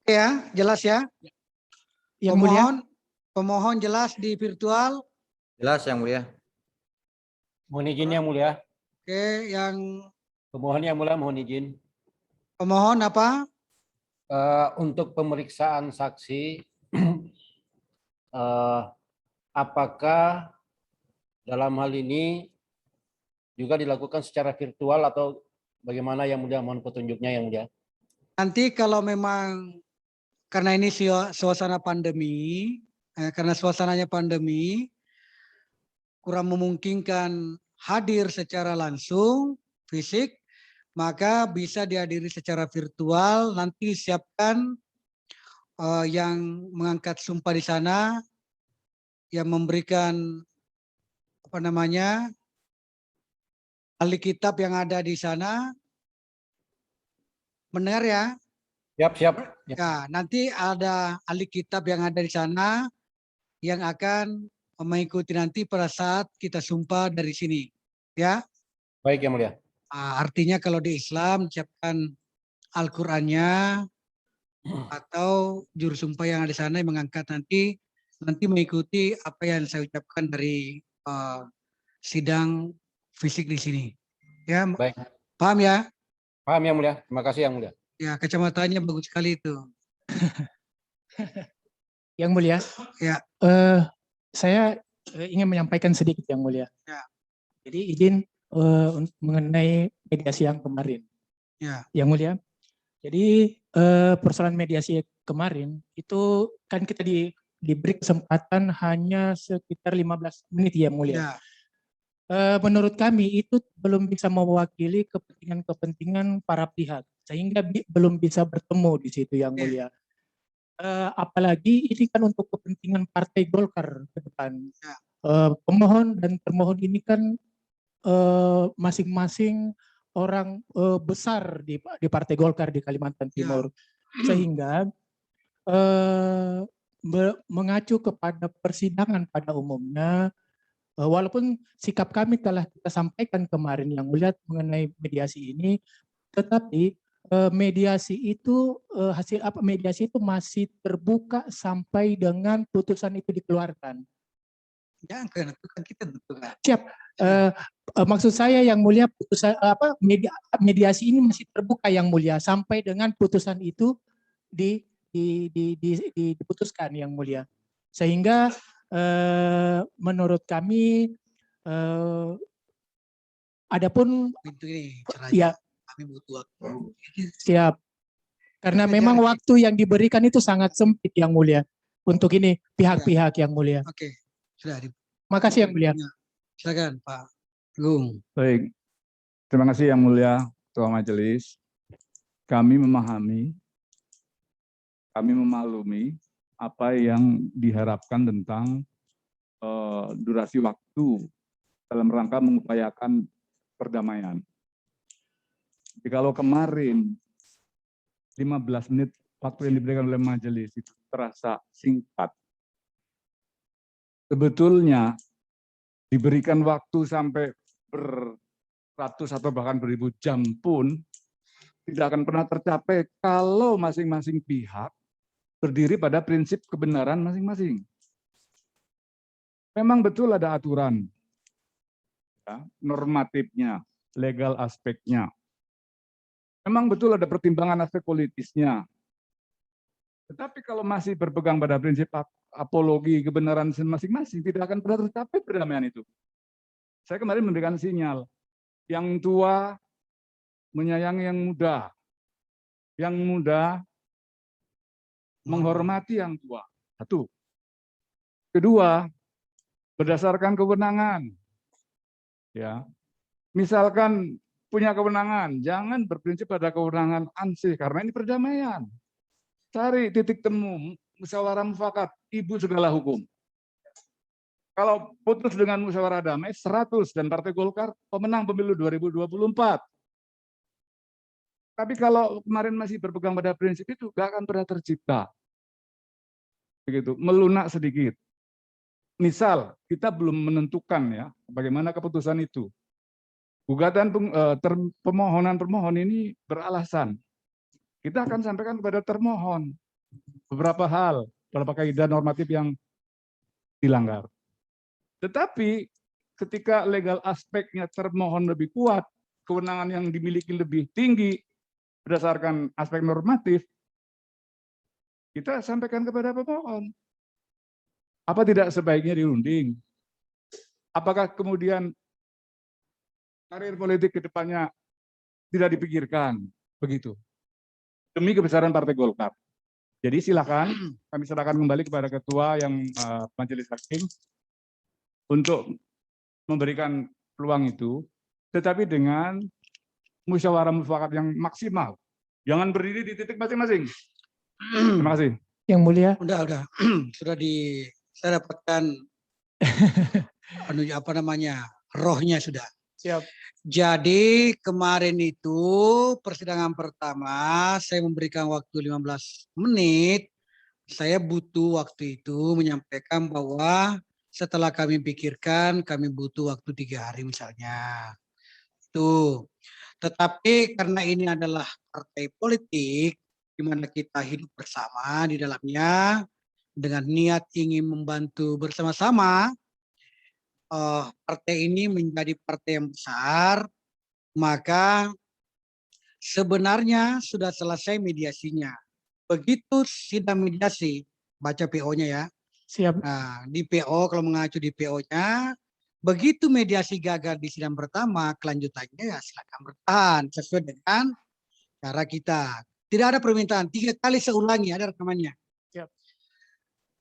Oke ya, jelas ya. Yang mulia, Pemohon jelas di virtual. Jelas Yang Mulia. Mohon izin Yang Mulia. Oke, yang Pemohon Yang Mulia mohon izin. pemohon apa? Untuk pemeriksaan saksi, apakah dalam hal ini juga dilakukan secara virtual atau bagaimana Yang Mulia, mohon petunjuknya Yang Mulia. Nanti kalau memang karena ini suasana pandemi, karena suasananya pandemi, kurang memungkinkan hadir secara langsung fisik, maka bisa dihadiri secara virtual. Nanti siapkan yang mengangkat sumpah di sana, yang memberikan apa namanya ahli kitab yang ada di sana. Benar ya? Siap. Ya, nanti ada ahli kitab yang ada di sana yang akan mengikuti nanti pada saat kita sumpah dari sini. Ya. Baik Yang Mulia. Artinya kalau di Islam siapkan Al-Qur'annya atau juru sumpah yang ada di sana yang mengangkat nanti mengikuti apa yang saya ucapkan dari sidang fisik di sini. Ya. Baik. Paham ya? Paham Yang Mulia. Terima kasih Yang Mulia. Ya, kacamatanya bagus sekali itu. Yang Mulia. Ya. Saya ingin menyampaikan sedikit Yang Mulia. Ya. Jadi izin mengenai mediasi yang kemarin. Ya. Yang Mulia. Jadi persoalan mediasi kemarin itu kan kita diberi kesempatan hanya sekitar 15 menit Yang Mulia. Ya. Menurut kami itu belum bisa mewakili kepentingan para pihak sehingga belum bisa bertemu di situ Yang Mulia. Apalagi ini kan untuk kepentingan Partai Golkar ke depan. Ya. Pemohon dan termohon ini kan masing-masing orang besar di Partai Golkar di Kalimantan Timur, sehingga mengacu kepada persidangan pada umumnya, walaupun sikap kami telah kita sampaikan kemarin Yang Mulia mengenai mediasi ini, tetapi mediasi itu hasil apa mediasi itu masih terbuka sampai dengan putusan itu dikeluarkan. Jangan kan kita tentukan. Siap. Maksud saya Yang Mulia putusan mediasi ini masih terbuka Yang Mulia sampai dengan putusan itu diputuskan Yang Mulia. Sehingga menurut kami adapun Pintu ini ya kami butuh waktu. siap. Karena memang waktu yang diberikan itu sangat sempit Yang Mulia untuk ini pihak-pihak Yang Mulia. Oke, sudah. Makasih Yang Mulia. Silakan Pak Gung. Baik, terima kasih Yang Mulia Ketua Majelis. Kami memahami, kami memaklumi apa yang diharapkan tentang durasi waktu dalam rangka mengupayakan perdamaian. Jadi kalau kemarin 15 menit waktu yang diberikan oleh majelis itu terasa singkat, sebetulnya diberikan waktu sampai beratus atau bahkan beribu jam pun tidak akan pernah tercapai kalau masing-masing pihak berdiri pada prinsip kebenaran masing-masing. Memang betul ada aturan, ya, normatifnya, legal aspeknya. Memang betul ada pertimbangan aspek politisnya. Tetapi kalau masih berpegang pada prinsip apologi kebenaran masing-masing, tidak akan pernah tercapai perdamaian itu. Saya kemarin memberikan sinyal, yang tua menyayangi yang muda menghormati yang tua. Satu. Kedua, berdasarkan kewenangan. Ya. Misalkan punya kewenangan, jangan berprinsip pada kewenangan ansih, karena ini perdamaian. Cari titik temu, musyawarah mufakat, ibu segala hukum. Kalau putus dengan musyawarah damai 100 dan Partai Golkar pemenang pemilu 2024. Tapi kalau kemarin masih berpegang pada prinsip itu, nggak akan pernah tercipta. Begitu, melunak sedikit. Misal, kita belum menentukan ya bagaimana keputusan itu. Gugatan pemohonan ini beralasan. Kita akan sampaikan kepada termohon beberapa hal, beberapa kaidah normatif yang dilanggar. Tetapi ketika legal aspeknya termohon lebih kuat, kewenangan yang dimiliki lebih tinggi, berdasarkan aspek normatif, kita sampaikan kepada pemohon. Apa tidak sebaiknya dirunding? Apakah kemudian karir politik ke depannya tidak dipikirkan? Begitu. Demi kebesaran Partai Golkar. Jadi silakan, kami serahkan kembali kepada Ketua yang Majelis Hakim untuk memberikan peluang itu, tetapi dengan musyawarah mufakat yang maksimal. Jangan berdiri di titik masing-masing. Terima kasih. Yang mulia. Udah. Sudah saya dapatkan rohnya sudah. Siap. Jadi kemarin itu persidangan pertama saya memberikan waktu 15 menit. Saya butuh waktu itu menyampaikan bahwa setelah kami pikirkan kami butuh waktu 3 hari misalnya. Itu. Tetapi karena ini adalah partai politik di mana kita hidup bersama di dalamnya dengan niat ingin membantu bersama-sama, partai ini menjadi partai yang besar, maka sebenarnya sudah selesai mediasinya. Begitu sidang mediasi, baca PO-nya ya. Siap. Nah, di PO kalau mengacu di PO-nya, begitu mediasi gagal di sidang pertama, kelanjutannya ya silakan bertahan sesuai dengan cara kita. Tidak ada permintaan, 3 kali saya ulangi, ada rekamannya. Siap.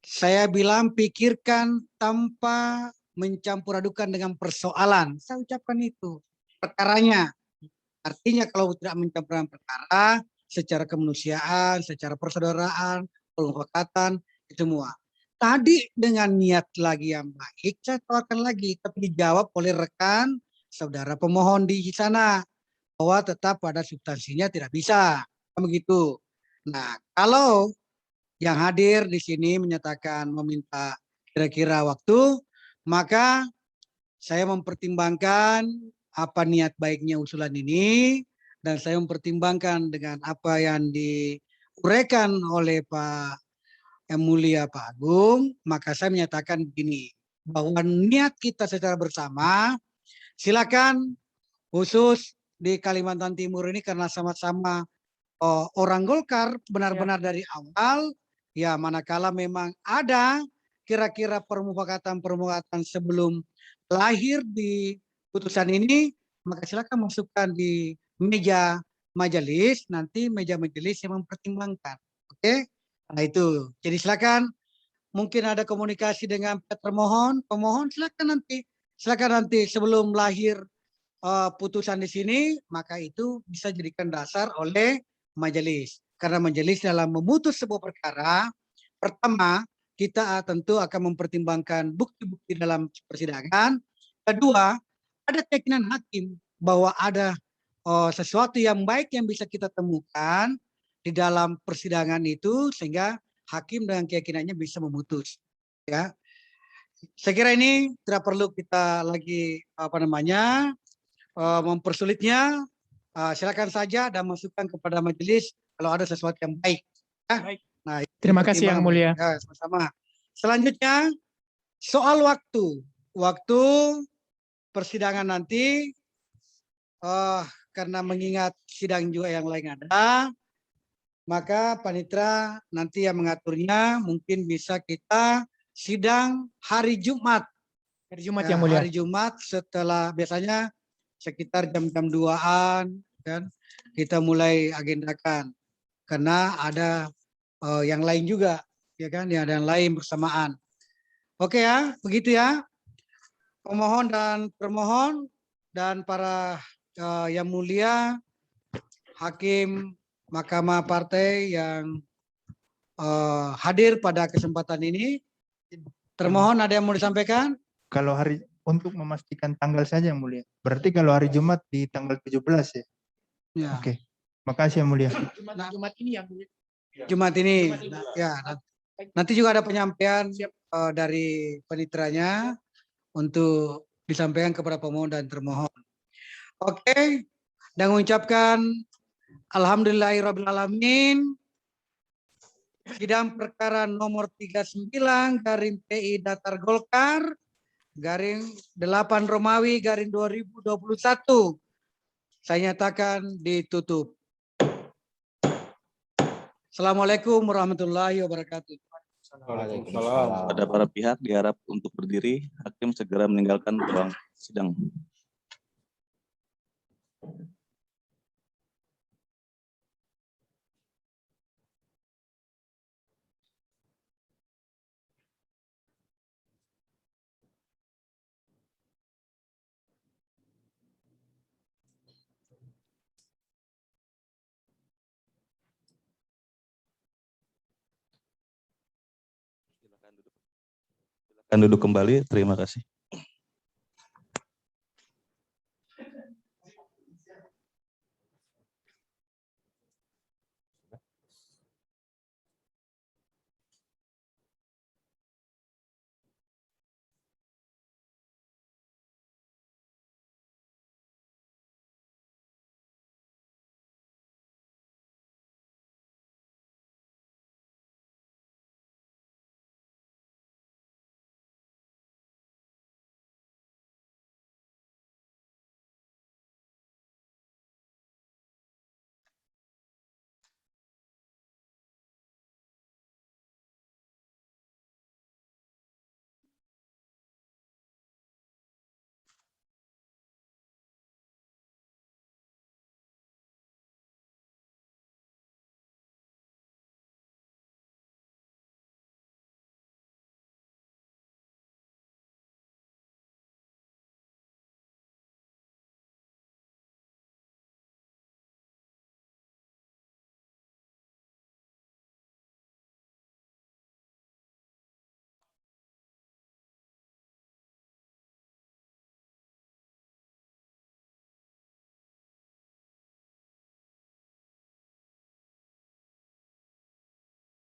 Saya bilang pikirkan tanpa mencampur adukan dengan persoalan. Saya ucapkan itu. Perkaranya. Artinya kalau tidak mencampur perkara, secara kemanusiaan, secara persaudaraan, pemufakatan, semua. Tadi dengan niat lagi yang baik, saya tawarkan lagi, tapi dijawab oleh rekan saudara pemohon di sana bahwa tetap pada substansinya tidak bisa, begitu. Nah, kalau yang hadir di sini menyatakan meminta kira-kira waktu, maka saya mempertimbangkan apa niat baiknya usulan ini, dan saya mempertimbangkan dengan apa yang diuraikan oleh Pak Yang Mulia Pak Agung, maka saya menyatakan begini, bahwa niat kita secara bersama, silakan khusus di Kalimantan Timur ini karena sama-sama orang Golkar benar-benar dari awal, ya manakala memang ada kira-kira permufakatan sebelum lahir di putusan ini, maka silakan masukkan di meja majelis, nanti meja majelis yang mempertimbangkan. Oke? Nah itu, jadi silakan mungkin ada komunikasi dengan pemohon silakan nanti sebelum lahir putusan di sini, maka itu bisa jadikan dasar oleh majelis. Karena majelis dalam memutus sebuah perkara, pertama kita tentu akan mempertimbangkan bukti-bukti dalam persidangan. Kedua, ada keyakinan hakim bahwa ada sesuatu yang baik yang bisa kita temukan di dalam persidangan itu sehingga hakim dengan keyakinannya bisa memutus. Ya, saya kira ini tidak perlu kita lagi mempersulitnya. Silakan saja dan masukkan kepada majelis kalau ada sesuatu yang baik. Ya. Baik. Nah, Terima kasih Yang Mulia. Ya, sama-sama. Selanjutnya soal waktu persidangan nanti, karena mengingat sidang juga yang lain ada, maka panitera nanti yang mengaturnya mungkin bisa kita sidang hari Jumat. Hari Jumat Yang Mulia. Hari Jumat setelah biasanya sekitar jam-jam 2-an kan kita mulai agendakan karena ada yang lain juga ya kan, ya ada yang lain bersamaan. Oke ya, begitu ya. Pemohon dan termohon dan para yang mulia hakim Mahkamah Partai yang hadir pada kesempatan ini. Termohon ada yang mau disampaikan? kalau hari untuk memastikan tanggal saja yang mulia. Berarti kalau hari Jumat di tanggal 17 ya. Ya, Oke. Makasih yang mulia. Jumat ini yang mulia. Jumat ini. Ya, nanti juga ada penyampaian dari panitranya untuk disampaikan kepada pemohon dan termohon. Oke, dan mengucapkan alhamdulillahirrahmanirrahim. Sidang perkara nomor 39 garing PI Datar Golkar garing 8 Romawi garing 2021. Saya nyatakan ditutup. Assalamualaikum warahmatullahi wabarakatuh. Waalaikumsalam. Pada para pihak diharap untuk berdiri, hakim segera meninggalkan ruang sidang. Silakan duduk kembali. Terima kasih.